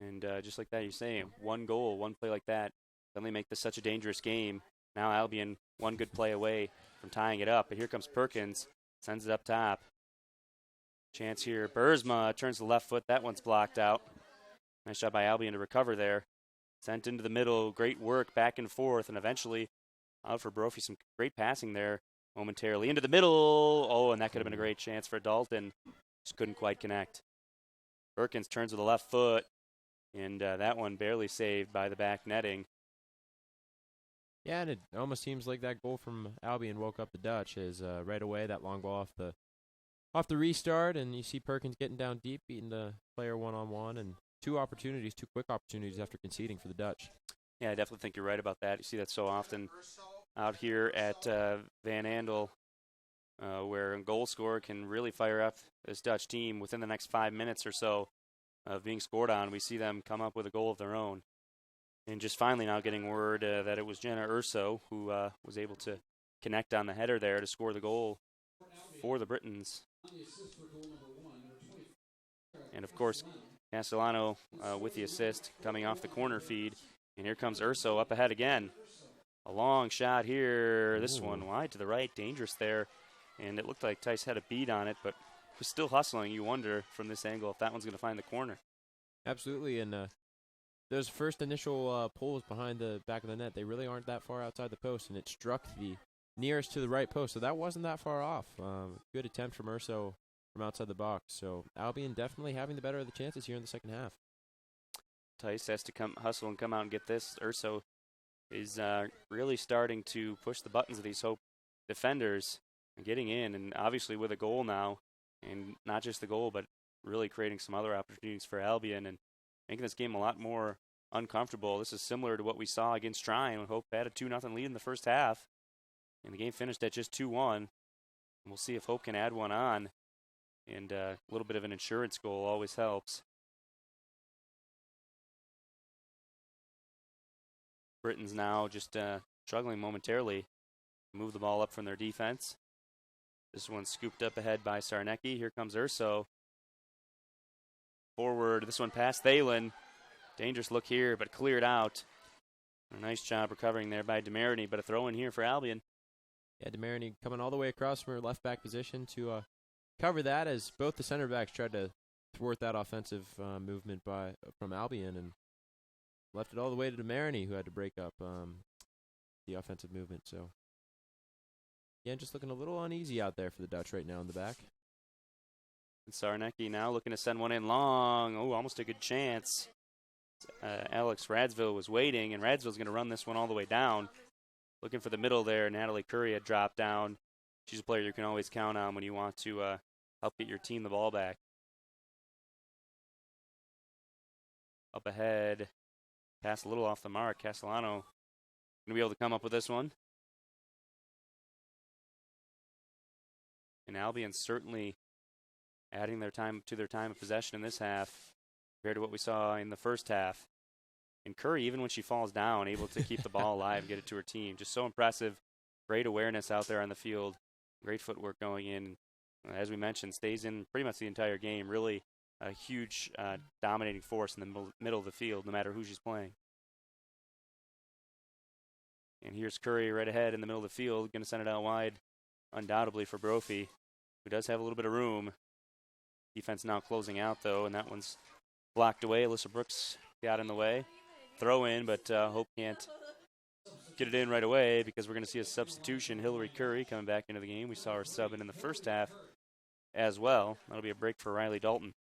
And just like that, you're saying, 1 goal, 1 play like that, suddenly make this such a dangerous game. Now Albion 1 good play away from tying it up. But here comes Perkins, sends it up top. Chance here. Bursma turns the left foot. That one's blocked out. Nice job by Albion to recover there. Sent into the middle. Great work back and forth. And eventually out for Brophy. Some great passing there momentarily. Into the middle. Oh, and that could have been a great chance for Dalton. Just couldn't quite connect. Perkins turns with the left foot. And that one barely saved by the back netting. Yeah, and it almost seems like that goal from Albion woke up the Dutch as right away that long ball off the restart, and you see Perkins getting down deep, beating the player one-on-one, and 2 quick opportunities after conceding for the Dutch. Yeah, I definitely think you're right about that. You see that so often out here at Van Andel, where a goal scorer can really fire up this Dutch team within the next 5 minutes or so of being scored on. We see them come up with a goal of their own. And just finally now getting word that it was Jenna Urso who was able to connect on the header there to score the goal for the Britons. And, of course, Castellano with the assist coming off the corner feed. And here comes Urso up ahead again. A long shot here. This one wide to the right. Dangerous there. And it looked like Tice had a beat on it, but was still hustling. You wonder from this angle if that one's going to find the corner. Absolutely. And those first initial pulls behind the back of the net, they really aren't that far outside the post. And it struck the nearest to the right post. So that wasn't that far off. Good attempt from Urso from outside the box. So Albion definitely having the better of the chances here in the second half. Tice has to hustle and come out and get this. Urso is really starting to push the buttons of these Hope defenders and getting in, and obviously with a goal now, and not just the goal, but really creating some other opportunities for Albion and making this game a lot more uncomfortable. This is similar to what we saw against Trine when Hope had a 2-0 lead in the first half, and the game finished at just 2-1. We'll see if Hope can add one on, and a little bit of an insurance goal always helps. Britons now just struggling momentarily to move the ball up from their defense. This one's scooped up ahead by Sarnecki. Here comes Urso. Forward, this one past Thalen. Dangerous look here, but cleared out. A nice job recovering there by Demariny, but a throw in here for Albion. Yeah, Demariny coming all the way across from her left back position to cover that as both the center backs tried to thwart that offensive movement from Albion and left it all the way to Demariny, who had to break up the offensive movement. So, yeah, just looking a little uneasy out there for the Dutch right now in the back. And Sarnecki now looking to send one in long. Oh, almost a good chance. Alex Radsville was waiting, and Radsville's going to run this one all the way down. Looking for the middle there. Natalie Curry had dropped down. She's a player you can always count on when you want to help get your team the ball back. Up ahead. Pass a little off the mark. Castellano going to be able to come up with this one. And Albion certainly adding their time of possession in this half compared to what we saw in the first half. And Curry, even when she falls down, able to keep the ball alive and get it to her team. Just so impressive. Great awareness out there on the field. Great footwork going in. As we mentioned, stays in pretty much the entire game. Really a huge dominating force in the middle of the field, no matter who she's playing. And here's Curry right ahead in the middle of the field. Going to send it out wide, undoubtedly, for Brophy, who does have a little bit of room. Defense now closing out, though, and that one's blocked away. Alyssa Brooks got in the way. Throw in, but Hope can't get it in right away because we're going to see a substitution. Hillary Curry coming back into the game. We saw her subbing in the first half as well. That'll be a break for Riley Dalton.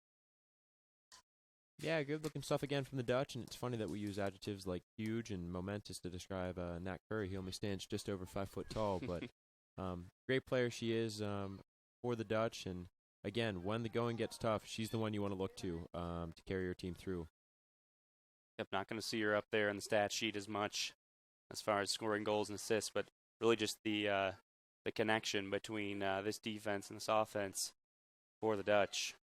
Yeah, good-looking stuff again from the Dutch, and it's funny that we use adjectives like huge and momentous to describe Nat Curry. He only stands just over 5 foot tall, but great player she is for the Dutch, and again, when the going gets tough, she's the one you want to look to carry your team through. Yep, not going to see her up there in the stat sheet as much as far as scoring goals and assists, but really just the connection between this defense and this offense for the Dutch.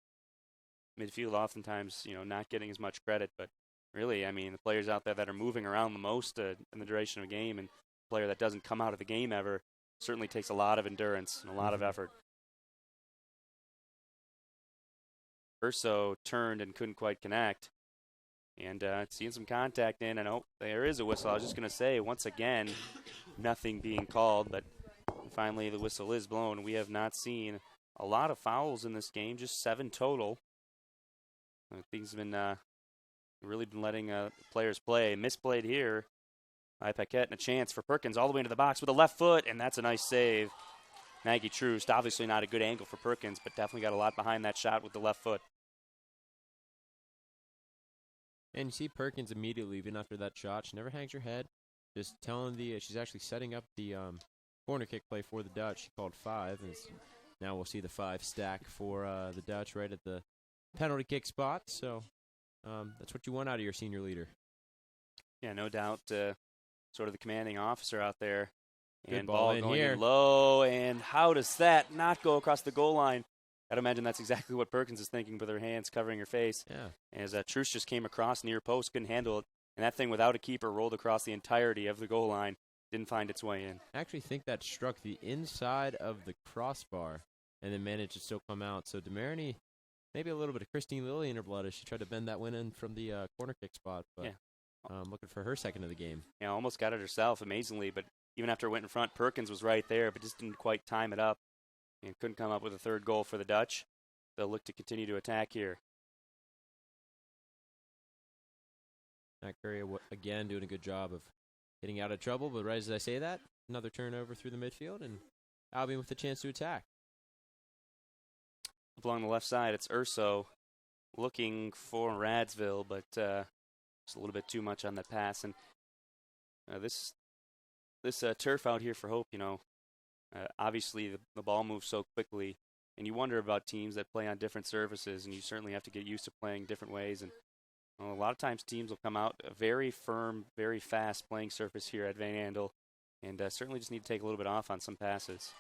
Midfield oftentimes, not getting as much credit, but really, I mean, the players out there that are moving around the most in the duration of a game, and a player that doesn't come out of the game ever certainly takes a lot of endurance and a lot of effort. Urso turned and couldn't quite connect. And seeing some contact in, and there is a whistle. I was just going to say, once again, nothing being called, but finally the whistle is blown. We have not seen a lot of fouls in this game, just 7 total. Things have been really been letting players play. Misplayed here by Paquette, and a chance for Perkins all the way into the box with a left foot, and that's a nice save. Maggie Troost, obviously not a good angle for Perkins, but definitely got a lot behind that shot with the left foot. And you see Perkins immediately, even after that shot, she never hangs her head. Just telling she's actually setting up the corner kick play for the Dutch. She called 5, and now we'll see the 5 stack for the Dutch right at the penalty kick spot. So that's what you want out of your senior leader. Yeah, no doubt. Sort of the commanding officer out there. Good and ball in going here. In low, and how does that not go across the goal line? I'd imagine that's exactly what Perkins is thinking with her hands covering her face. Yeah. As Truce just came across near post, couldn't handle it, and that thing without a keeper rolled across the entirety of the goal line. Didn't find its way in. I actually think that struck the inside of the crossbar and then managed to still come out. So DeMarini, maybe a little bit of Christine Lilly in her blood as she tried to bend that one in from the corner kick spot. But yeah. Looking for her second of the game. Yeah, almost got it herself, amazingly. But even after it went in front, Perkins was right there, but just didn't quite time it up and couldn't come up with a third goal for the Dutch. They'll look to continue to attack here. Matt Curry, again, doing a good job of getting out of trouble. But right as I say that, another turnover through the midfield, and Albion with a chance to attack. Up along the left side, it's Urso looking for Radsville, but just a little bit too much on that pass. And this turf out here for Hope, obviously the ball moves so quickly, and you wonder about teams that play on different surfaces, and you certainly have to get used to playing different ways. And a lot of times teams will come out a very firm, very fast playing surface here at Van Andel, and certainly just need to take a little bit off on some passes.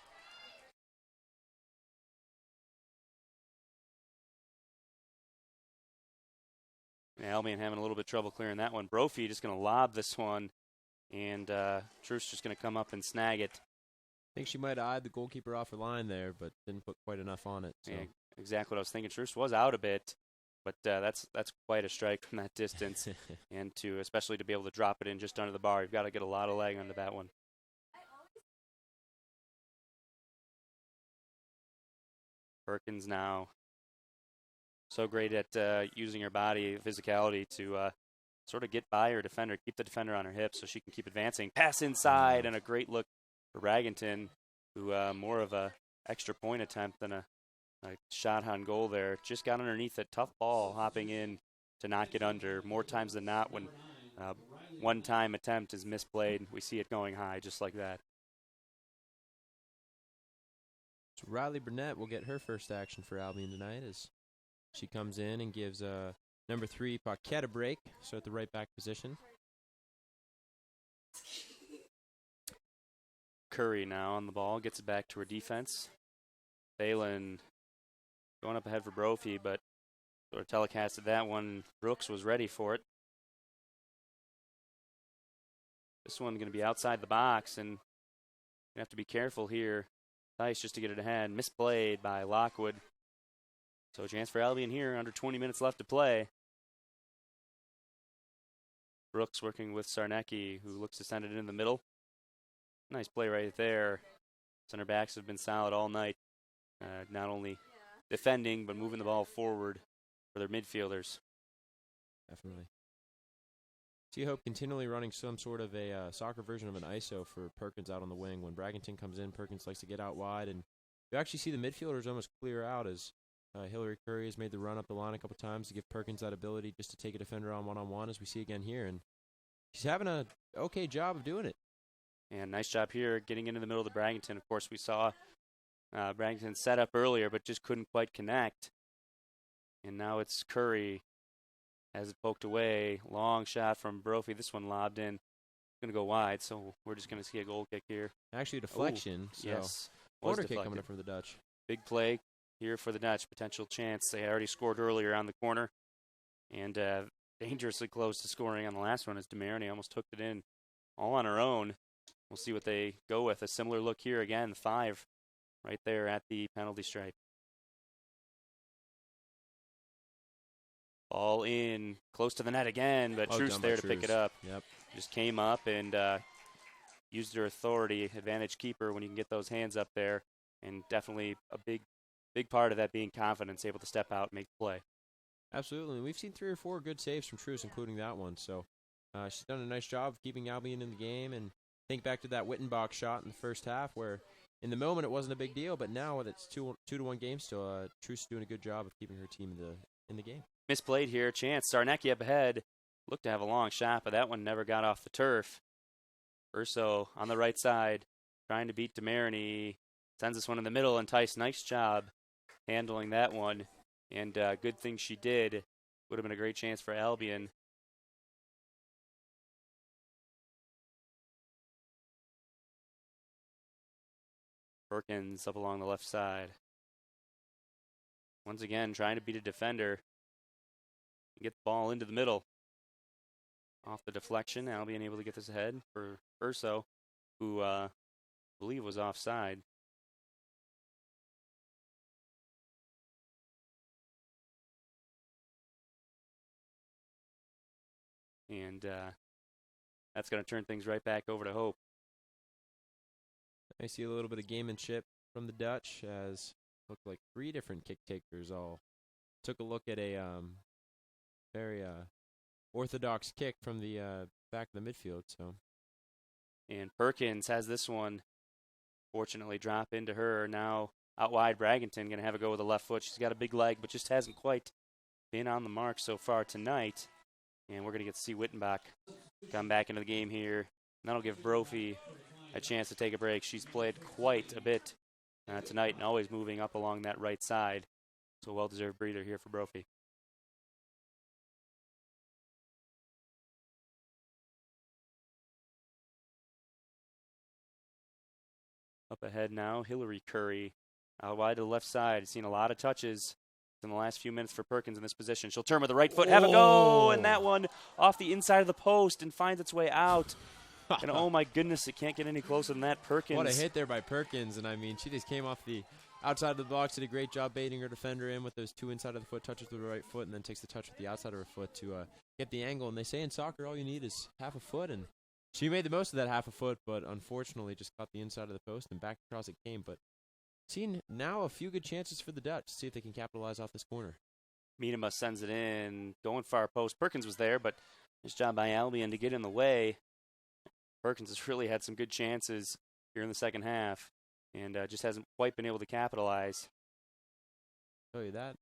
And Albion having a little bit of trouble clearing that one. Brophy just going to lob this one, and Truce just going to come up and snag it. I think she might have eyed the goalkeeper off her line there, but didn't put quite enough on it. So. Yeah, exactly what I was thinking. Truce was out a bit, but that's quite a strike from that distance, and especially to be able to drop it in just under the bar, you've got to get a lot of leg under that one. Perkins now so great at using her body physicality to sort of get by her defender, keep the defender on her hips so she can keep advancing. Pass inside, and a great look for Raggington, who more of a extra point attempt than a shot on goal there. Just got underneath a tough ball, hopping in to not get under. More times than not, when one-time attempt is misplayed, we see it going high just like that. So Riley Burnett will get her first action for Albion tonight as she comes in and gives number 3, Paquette, a break, so at the right back position. Curry now on the ball, gets it back to her defense. Balin going up ahead for Brophy, but sort of telecasted that one. Brooks was ready for it. This one going to be outside the box, and you have to be careful here. Nice just to get it ahead. Misplayed by Lockwood. So a chance for Albion here, under 20 minutes left to play. Brooks working with Sarnecki, who looks to send it in the middle. Nice play right there. Center backs have been solid all night. Not only defending, but moving the ball forward for their midfielders. Definitely. See Hope continually running some sort of a soccer version of an ISO for Perkins out on the wing. When Bragington comes in, Perkins likes to get out wide, and you actually see the midfielders almost clear out as Hillary Curry has made the run up the line a couple times to give Perkins that ability just to take a defender on one-on-one, as we see again here. And she's having a okay job of doing it. And nice job here getting into the middle of the Bragington. Of course, we saw Bragington set up earlier, but just couldn't quite connect. And now it's Curry as it poked away. Long shot from Brophy. This one lobbed in. Going to go wide, so we're just going to see a goal kick here. Actually, a deflection. So yes. Corner kick coming up from the Dutch. Big play here for the Dutch. Potential chance. They already scored earlier on the corner. And dangerously close to scoring on the last one as DeMarini almost hooked it in all on her own. We'll see what they go with. A similar look here again. 5 right there at the penalty stripe. Ball in, close to the net again, but Truce there to pick it up. Yep. Just came up and used her authority, advantage keeper when you can get those hands up there, and definitely a big part of that being confidence, able to step out and make the play. Absolutely. We've seen 3 or 4 good saves from Truce, including that one. So she's done a nice job of keeping Albion in the game. And think back to that Wittenbach shot in the first half where in the moment it wasn't a big deal, but now it's 2-1 game still. Truce is doing a good job of keeping her team in the game. Misplayed here, chance. Sarnecki up ahead. Looked to have a long shot, but that one never got off the turf. Urso on the right side, trying to beat DeMarini. Sends this one in the middle, and Tice, nice job handling that one. And good thing she did. Would have been a great chance for Albion. Perkins up along the left side. Once again, trying to beat a defender. Get the ball into the middle. Off the deflection, Albion able to get this ahead for Urso, who I believe was offside. And that's going to turn things right back over to Hope. I see a little bit of gamemanship from the Dutch, as looked like 3 different kick takers all took a look at a very orthodox kick from the back of the midfield. So, and Perkins has this one. Fortunately, drop into her. Now out wide, Bragginton going to have a go with the left foot. She's got a big leg, but just hasn't quite been on the mark so far tonight. And we're going to get to see Wittenbach come back into the game here. And that'll give Brophy a chance to take a break. She's played quite a bit tonight and always moving up along that right side. So a well-deserved breather here for Brophy. Up ahead now, Hillary Curry. Out wide to the left side. Seen a lot of touches in the last few minutes for Perkins in this position. She'll turn with the right foot, have a go, and that one off the inside of the post and finds its way out. And oh my goodness, it can't get any closer than that. Perkins. What a hit there by Perkins, and I mean, she just came off the outside of the box, did a great job baiting her defender in with those 2 inside of the foot touches with the right foot, and then takes the touch with the outside of her foot to get the angle. And they say in soccer all you need is half a foot, and she made the most of that half a foot, but unfortunately just caught the inside of the post and back across it came. But seeing now a few good chances for the Dutch to see if they can capitalize off this corner. Miedema sends it in, going far post. Perkins was there, but nice job by Albion to get in the way. Perkins has really had some good chances here in the second half, and just hasn't quite been able to capitalize. I'll tell you that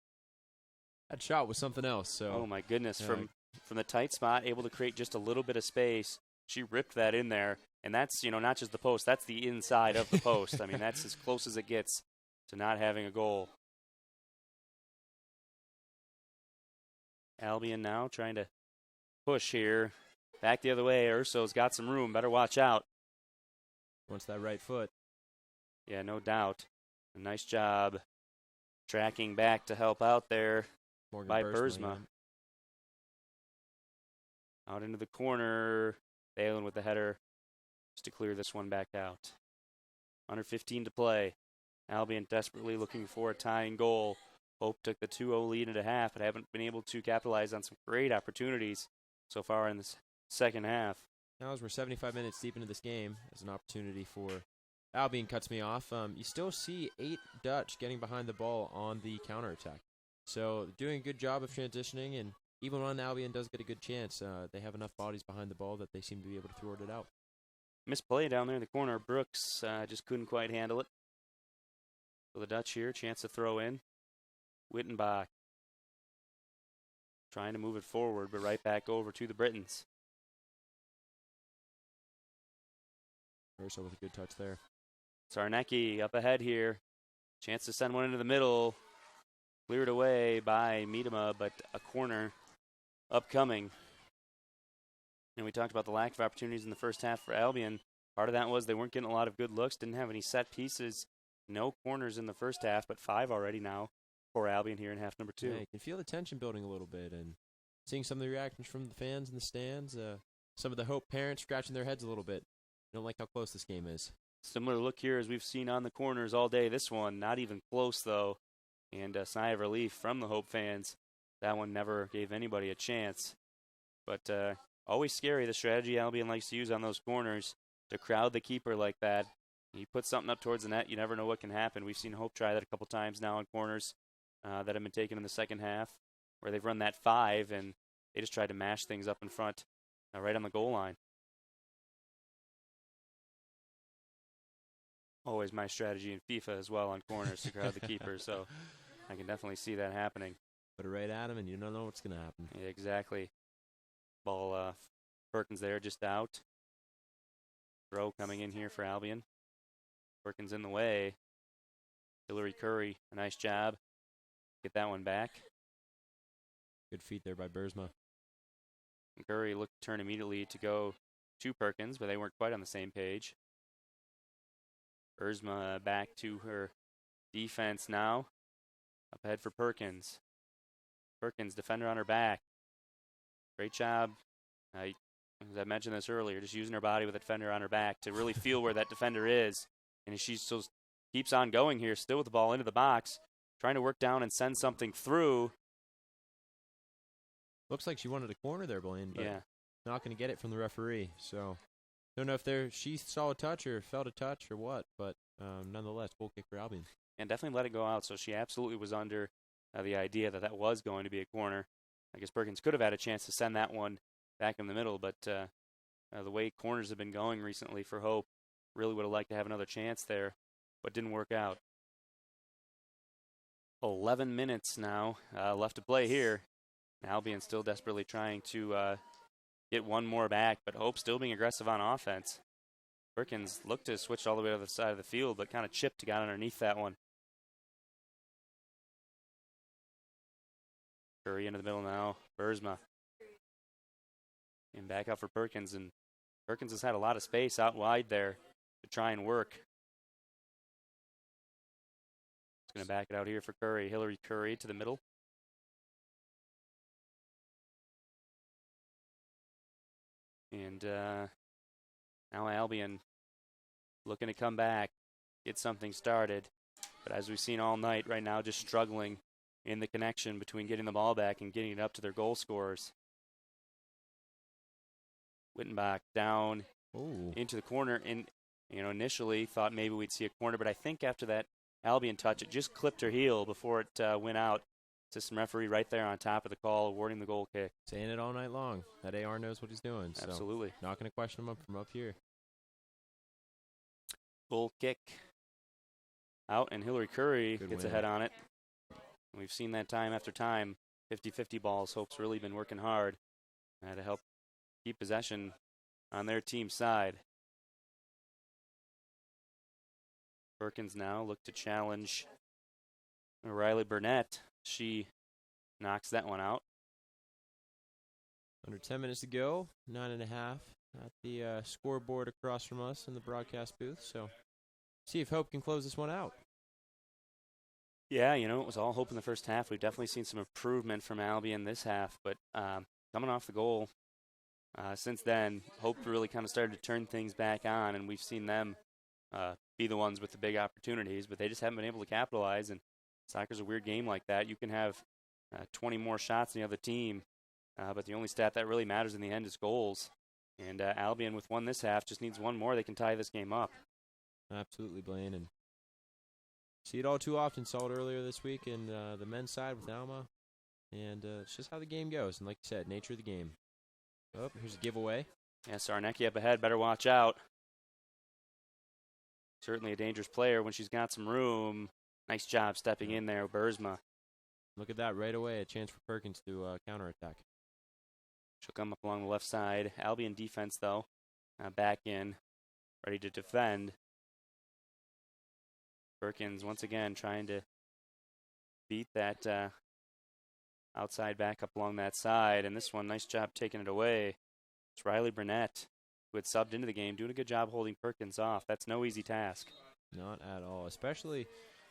shot was something else. So oh my goodness, from the tight spot, able to create just a little bit of space. She ripped that in there, and that's, not just the post, that's the inside of the post. I mean, that's as close as it gets to not having a goal. Albion now trying to push here. Back the other way. Urso's got some room. Better watch out. Wants that right foot. Yeah, no doubt. A nice job tracking back to help out there by Bursma. Out into the corner. Balin with the header just to clear this one back out. Under 15 to play. Albion desperately looking for a tying goal. Hope took the 2-0 lead into half, but haven't been able to capitalize on some great opportunities so far in this second half. Now as we're 75 minutes deep into this game, there's an opportunity for Albion cuts me off. You still see 8 Dutch getting behind the ball on the counterattack. So doing a good job of transitioning, and even when Albion does get a good chance, they have enough bodies behind the ball that they seem to be able to thwart it out. Misplay down there in the corner. Brooks just couldn't quite handle it. So the Dutch here, chance to throw in. Wittenbach trying to move it forward, but right back over to the Britons. Urso with a good touch there. Sarnecki up ahead here. Chance to send one into the middle. Cleared away by Miedema, but a corner upcoming. And we talked about the lack of opportunities in the first half for Albion. Part of that was they weren't getting a lot of good looks, didn't have any set pieces. No corners in the first half, but 5 already now for Albion here in half number 2. Yeah, you can feel the tension building a little bit, and seeing some of the reactions from the fans in the stands. Some of the Hope parents scratching their heads a little bit. Don't like how close this game is. Similar look here as we've seen on the corners all day. This one not even close though, and a sigh of relief from the Hope fans. That one never gave anybody a chance. But always scary, the strategy Albion likes to use on those corners, to crowd the keeper like that. You put something up towards the net, you never know what can happen. We've seen Hope try that a couple times now on corners that have been taken in the second half, where they've run that 5 and they just tried to mash things up in front right on the goal line. Always my strategy in FIFA as well on corners to crowd the keeper, so I can definitely see that happening. Put it right at him, and you don't know what's going to happen. Yeah, exactly. Ball, Perkins there, just out. Throw coming in here for Albion. Perkins in the way. Hillary Curry, a nice job. Get that one back. Good feet there by Bursma. And Curry looked to turn immediately to go to Perkins, but they weren't quite on the same page. Bursma back to her defense now. Up ahead for Perkins. Perkins, defender on her back. Great job as I mentioned this earlier, just using her body with a defender on her back to really feel where that defender is. And she still keeps on going here, still with the ball into the box, trying to work down and send something through. Looks like she wanted a corner there, Blaine, but yeah, not going to get it from the referee. So don't know if she saw a touch or felt a touch or what, but nonetheless, goal kick for Albion. And definitely let it go out, so she absolutely was under the idea that that was going to be a corner. I guess Perkins could have had a chance to send that one back in the middle, but the way corners have been going recently for Hope, really would have liked to have another chance there, but didn't work out. 11 minutes now left to play here. Albion still desperately trying to get one more back, but Hope still being aggressive on offense. Perkins looked to switch all the way to the side of the field, but kind of chipped, got underneath that one. Curry into the middle now. Bursma. And back out for Perkins, and Perkins has had a lot of space out wide there to try and work. He's going to back it out here for Curry. Hillary Curry to the middle. And now Albion looking to come back, get something started. But as we've seen all night right now, just struggling in the connection between getting the ball back and getting it up to their goal scorers. Wittenbach down into the corner. And, initially thought maybe we'd see a corner, but I think after that Albion touch, it just clipped her heel before it went out. System referee right there on top of the call, awarding the goal kick. Saying it all night long. That AR knows what he's doing. Absolutely. So not going to question him from up here. Goal kick out, and Hillary Curry gets a head on it. We've seen that time after time. 50-50 balls. Hope's really been working hard to help keep possession on their team side. Perkins now look to challenge Riley Burnett. She knocks that one out. Under 10 minutes to go. 9.5 at the scoreboard across from us in the broadcast booth. So see if Hope can close this one out. Yeah, it was all hope in the first half. We've definitely seen some improvement from Albion this half, but coming off the goal, since then, Hope really kind of started to turn things back on, and we've seen them be the ones with the big opportunities, but they just haven't been able to capitalize, and soccer's a weird game like that. You can have 20 more shots than the other team, but the only stat that really matters in the end is goals, and Albion, with one this half, just needs one more. They can tie this game up. Absolutely, Blaine, and see it all too often. Saw it earlier this week in the men's side with Alma. And it's just how the game goes. And like you said, nature of the game. Oh, here's a giveaway. Yeah, Sarnecki up ahead. Better watch out. Certainly a dangerous player when she's got some room. Nice job stepping in there, Bursma. Look at that right away. A chance for Perkins to counterattack. She'll come up along the left side. Albion defense, though, back in, ready to defend. Perkins, once again, trying to beat that outside back up along that side. And this one, nice job taking it away. It's Riley Burnett, who had subbed into the game, doing a good job holding Perkins off. That's no easy task. Not at all. Especially,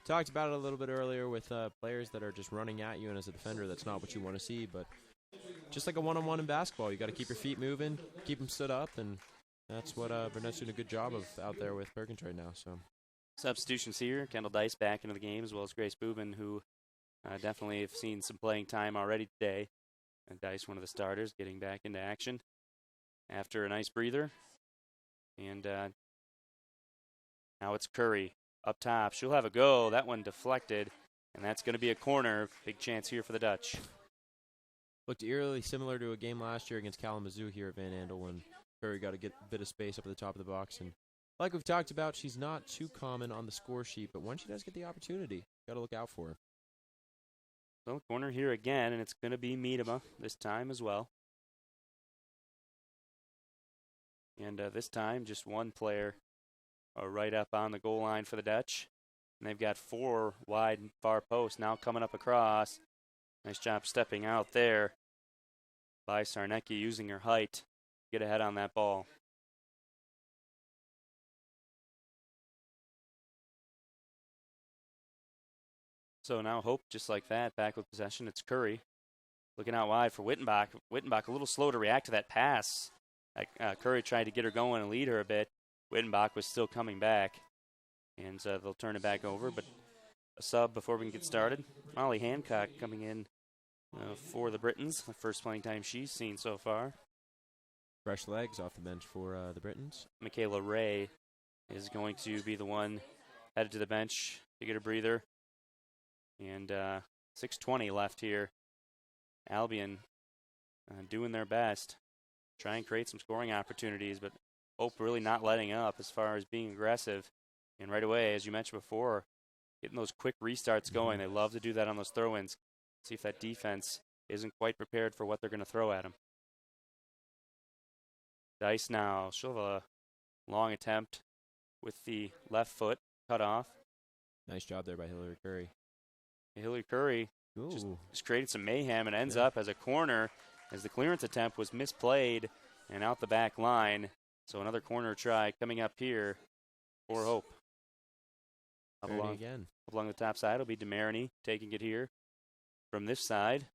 talked about it a little bit earlier with players that are just running at you, and as a defender, that's not what you want to see. But just like a one-on-one in basketball, you got to keep your feet moving, keep them stood up, and that's what Burnett's doing a good job of out there with Perkins right now. So. Substitutions here. Kendall Dice back into the game, as well as Grace Boobin, who definitely have seen some playing time already today. And Dice, one of the starters, getting back into action after a nice breather. And now it's Curry up top. She'll have a go. That one deflected, and that's going to be a corner. Big chance here for the Dutch. Looked eerily similar to a game last year against Kalamazoo here at Van Andel when Curry got a bit of space up at the top of the box. And like we've talked about, she's not too common on the score sheet, but when she does get the opportunity, got to look out for her. So corner here again, and it's going to be Miedema this time as well. And this time, just one player right up on the goal line for the Dutch. And they've got 4 wide far posts now coming up across. Nice job stepping out there by Sarnecki, using her height to get ahead on that ball. So now Hope, just like that, back with possession. It's Curry looking out wide for Wittenbach. Wittenbach a little slow to react to that pass. Curry tried to get her going and lead her a bit. Wittenbach was still coming back, and they'll turn it back over. But a sub before we can get started. Molly Hancock coming in for the Britons, the first playing time she's seen so far. Fresh legs off the bench for the Britons. Michaela Ray is going to be the one headed to the bench to get a breather. And 6:20 left here. Albion doing their best, try and create some scoring opportunities, but Hope really not letting up as far as being aggressive. And right away, as you mentioned before, getting those quick restarts going. They love to do that on those throw-ins. See if that defense isn't quite prepared for what they're going to throw at them. Dice now. She'll have a long attempt with the left foot cut off. Nice job there by Hillary Curry. Hillary Curry just created some mayhem and ends up as a corner as the clearance attempt was misplayed and out the back line. So another corner try coming up here for Hope. Along the top side will be DeMarini taking it here from this side.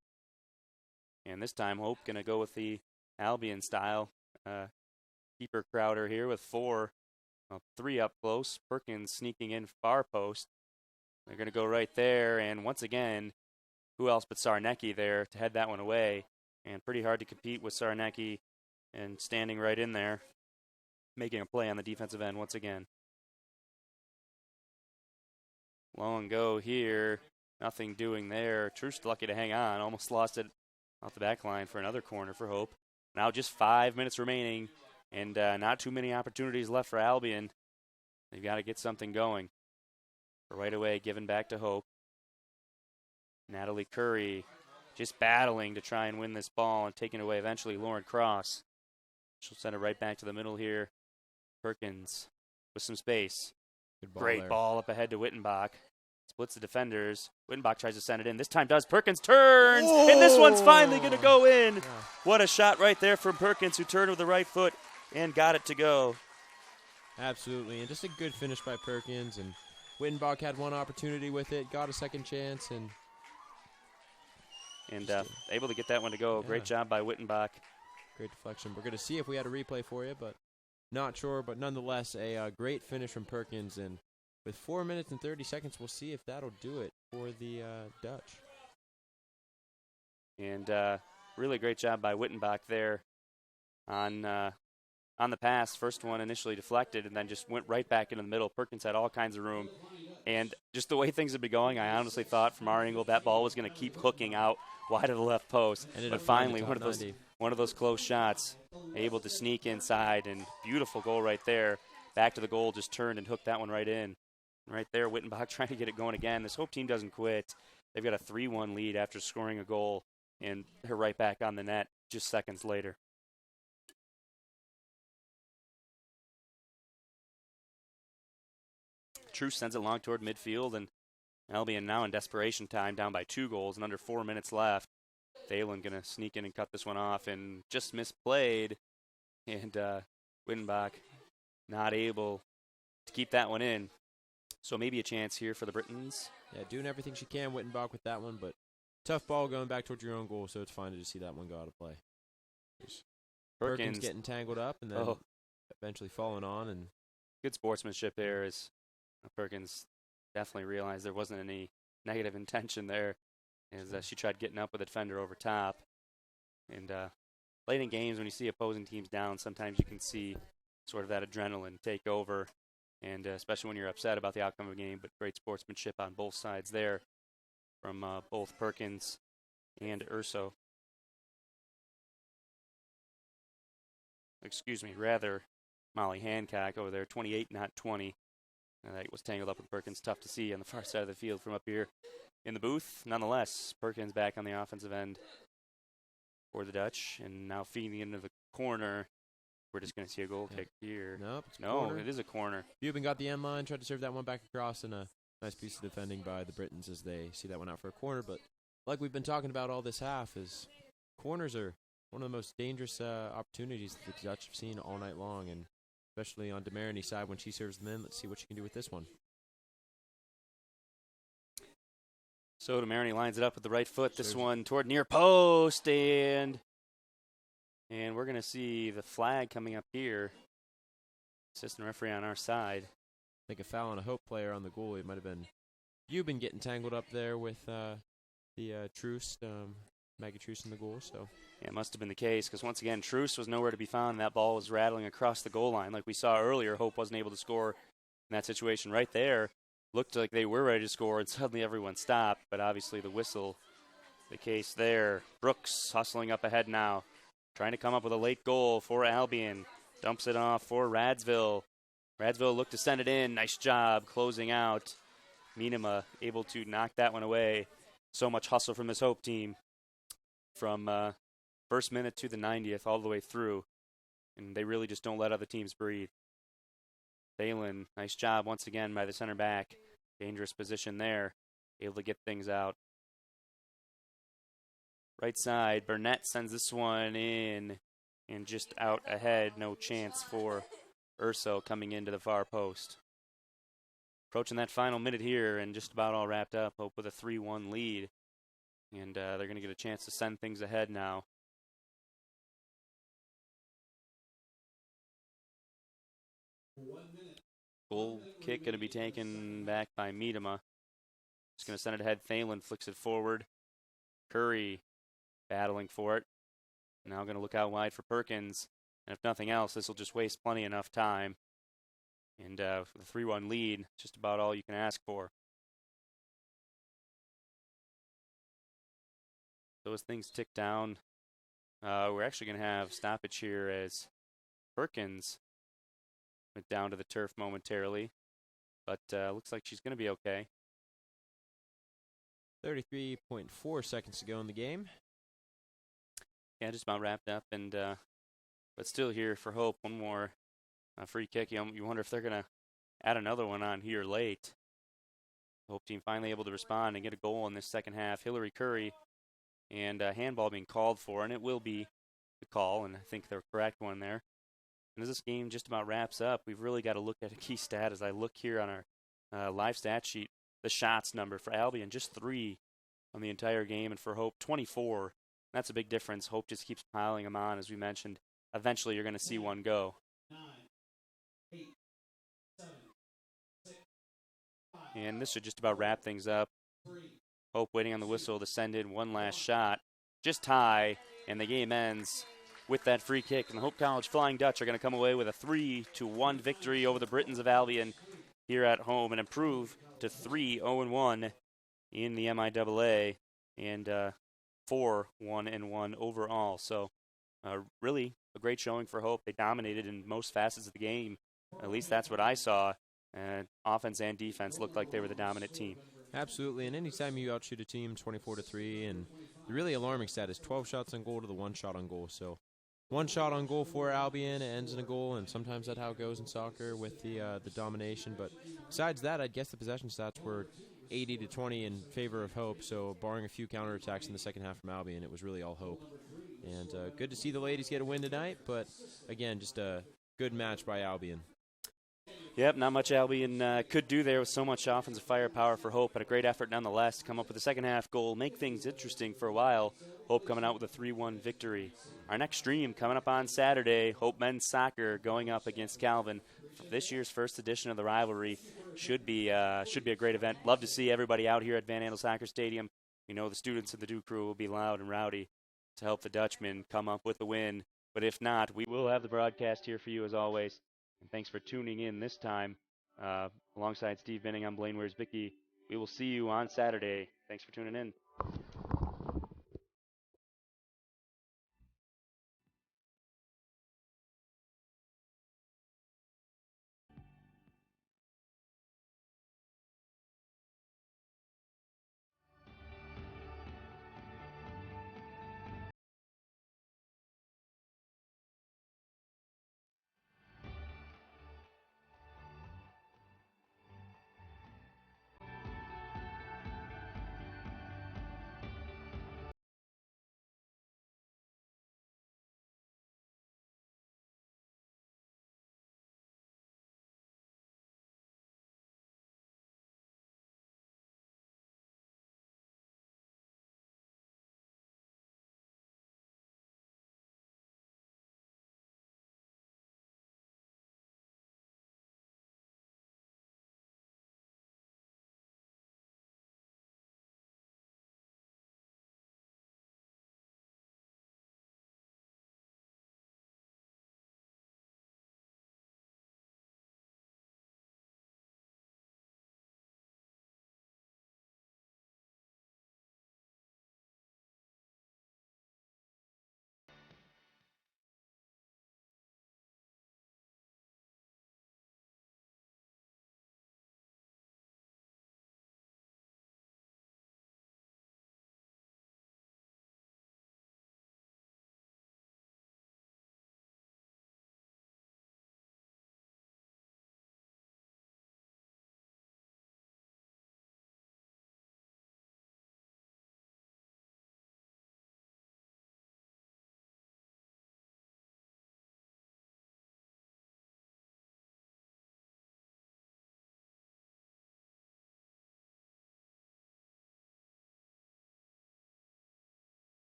And this time Hope going to go with the Albion style. Keeper Crowder here with 3 up close. Perkins sneaking in far post. They're going to go right there, and once again, who else but Sarnecki there to head that one away. And pretty hard to compete with Sarnecki and standing right in there, making a play on the defensive end once again. Long go here, nothing doing there. Troost lucky to hang on, almost lost it off the back line for another corner for Hope. Now just 5 minutes remaining, and not too many opportunities left for Albion. They've got to get something going. Right away, given back to Hope. Natalie Curry just battling to try and win this ball and taking away eventually Lauren Cross. She'll send it right back to the middle here. Perkins with some space. Great ball up ahead to Wittenbach. Splits the defenders. Wittenbach tries to send it in. This time does. Perkins turns, and this one's finally going to go in. Yeah. What a shot right there from Perkins, who turned with the right foot and got it to go. Absolutely, and just a good finish by Perkins. And Wittenbach had one opportunity with it, got a second chance, and able to get that one to go. Yeah. Great job by Wittenbach. Great deflection. We're going to see if we had a replay for you, but not sure. But nonetheless, a great finish from Perkins. And with 4 minutes and 30 seconds, we'll see if that'll do it for the Dutch. And really great job by Wittenbach there on the pass. First one initially deflected and then just went right back into the middle. Perkins had all kinds of room. And just the way things had been going, I honestly thought from our angle that ball was going to keep hooking out wide of the left post. But finally, one of those close shots, able to sneak inside, and beautiful goal right there. Back to the goal, just turned and hooked that one right in. Right there, Wittenbach trying to get it going again. This Hope team doesn't quit. They've got a 3-1 lead after scoring a goal, and they're right back on the net just seconds later. Truce sends it long toward midfield, and Albion now in desperation time, down by 2 goals and under 4 minutes left. Thalen going to sneak in and cut this one off, and just misplayed, and Wittenbach not able to keep that one in. So maybe a chance here for the Britons. Yeah, doing everything she can, Wittenbach with that one, but tough ball going back towards your own goal, so it's fine to just see that one go out of play. Perkins getting tangled up and then eventually falling on. And good sportsmanship there as Perkins definitely realized there wasn't any negative intention there as she tried getting up with a defender over top. And late in games, when you see opposing teams down, sometimes you can see sort of that adrenaline take over, and especially when you're upset about the outcome of a game. But great sportsmanship on both sides there from both Perkins and Urso. Molly Hancock over there, 28, not 20. That was tangled up with Perkins. Tough to see on the far side of the field from up here in the booth. Nonetheless, Perkins back on the offensive end for the Dutch, and now feeding into the corner. We're just going to see a goal kick here. Nope. It is a corner. Buben got the end line, tried to serve that one back across, and a nice piece of defending by the Britons as they see that one out for a corner. But like we've been talking about all this half, is corners are one of the most dangerous opportunities that the Dutch have seen all night long, and especially on DeMarini's side when she serves them in. Let's see what she can do with this one. So DeMarini lines it up with the right foot. This one toward near post, and And we're going to see the flag coming up here. Assistant referee on our side. I think a foul on a Hope player on the goal. It might have been. You've been getting tangled up there with the Truce, Maggie Truce in the goal. So yeah, it must have been the case because once again, Truce was nowhere to be found. That ball was rattling across the goal line. Like we saw earlier, Hope wasn't able to score in that situation right there. Looked like they were ready to score, and suddenly everyone stopped. But obviously the whistle, the case there. Brooks hustling up ahead now, trying to come up with a late goal for Albion. Dumps it off for Radsville. Radsville looked to send it in. Nice job closing out. Minima able to knock that one away. So much hustle from this Hope team from first minute to the 90th all the way through. And they really just don't let other teams breathe. Thalen, nice job once again by the center back. Dangerous position there. Able to get things out. Right side, Burnett sends this one in. And just out ahead, no chance for Urso coming into the far post. Approaching that final minute here and just about all wrapped up. Hope with a 3-1 lead. And they're going to get a chance to send things ahead now. Goal kick going to be taken back by Miedema. Just going to send it ahead. Thalen flicks it forward. Curry battling for it. Now going to look out wide for Perkins. And if nothing else, this will just waste plenty enough time. And for the 3-1 lead, just about all you can ask for. So as things tick down, we're actually going to have stoppage here as Perkins went down to the turf momentarily. But looks like she's going to be okay. 33.4 seconds to go in the game. Yeah, just about wrapped up, and but still here for Hope. One more free kick. You wonder if they're going to add another one on here late. Hope team finally able to respond and get a goal in this second half. Hillary Curry and handball being called for, and it will be the call, and I think the correct one there. And as this game just about wraps up, we've really got to look at a key stat as I look here on our live stat sheet. The shots number for Albion, just 3 on the entire game, and for Hope, 24. That's a big difference. Hope just keeps piling them on, as we mentioned. Eventually, you're going to see one go. 9, 8, 7, 6, 5, And this should just about wrap things up. 3. Hope waiting on the whistle to send in one last shot. Just tie, and the game ends with that free kick. And the Hope College Flying Dutch are going to come away with a 3-1 victory over the Britons of Albion here at home and improve to 3-0-1 in the MIAA. And 4-1-1 overall. So really a great showing for Hope. They dominated in most facets of the game. At least that's what I saw. Offense and defense looked like they were the dominant team. Absolutely, and anytime you outshoot a team 24-3, and the really alarming stat is 12 shots on goal to the 1 shot on goal. So 1 shot on goal for Albion, it ends in a goal, and sometimes that's how it goes in soccer with the domination. But besides that, I'd guess the possession stats were 80-20 in favor of Hope, so barring a few counterattacks in the second half from Albion, it was really all Hope. And good to see the ladies get a win tonight, but again, just a good match by Albion. Yep, not much Albion could do there with so much offensive firepower for Hope, but a great effort nonetheless to come up with a second half goal, make things interesting for a while. Hope coming out with a 3-1 victory. Our next stream coming up on Saturday, Hope men's soccer going up against Calvin. This year's first edition of the rivalry should be a great event. Love to see everybody out here at Van Andel Soccer Stadium. You know the students of the Duke crew will be loud and rowdy to help the Dutchmen come up with the win. But if not, we will have the broadcast here for you as always. And thanks for tuning in this time. Alongside Steve Benning, I'm Blaine Wiersbicki. We will see you on Saturday. Thanks for tuning in.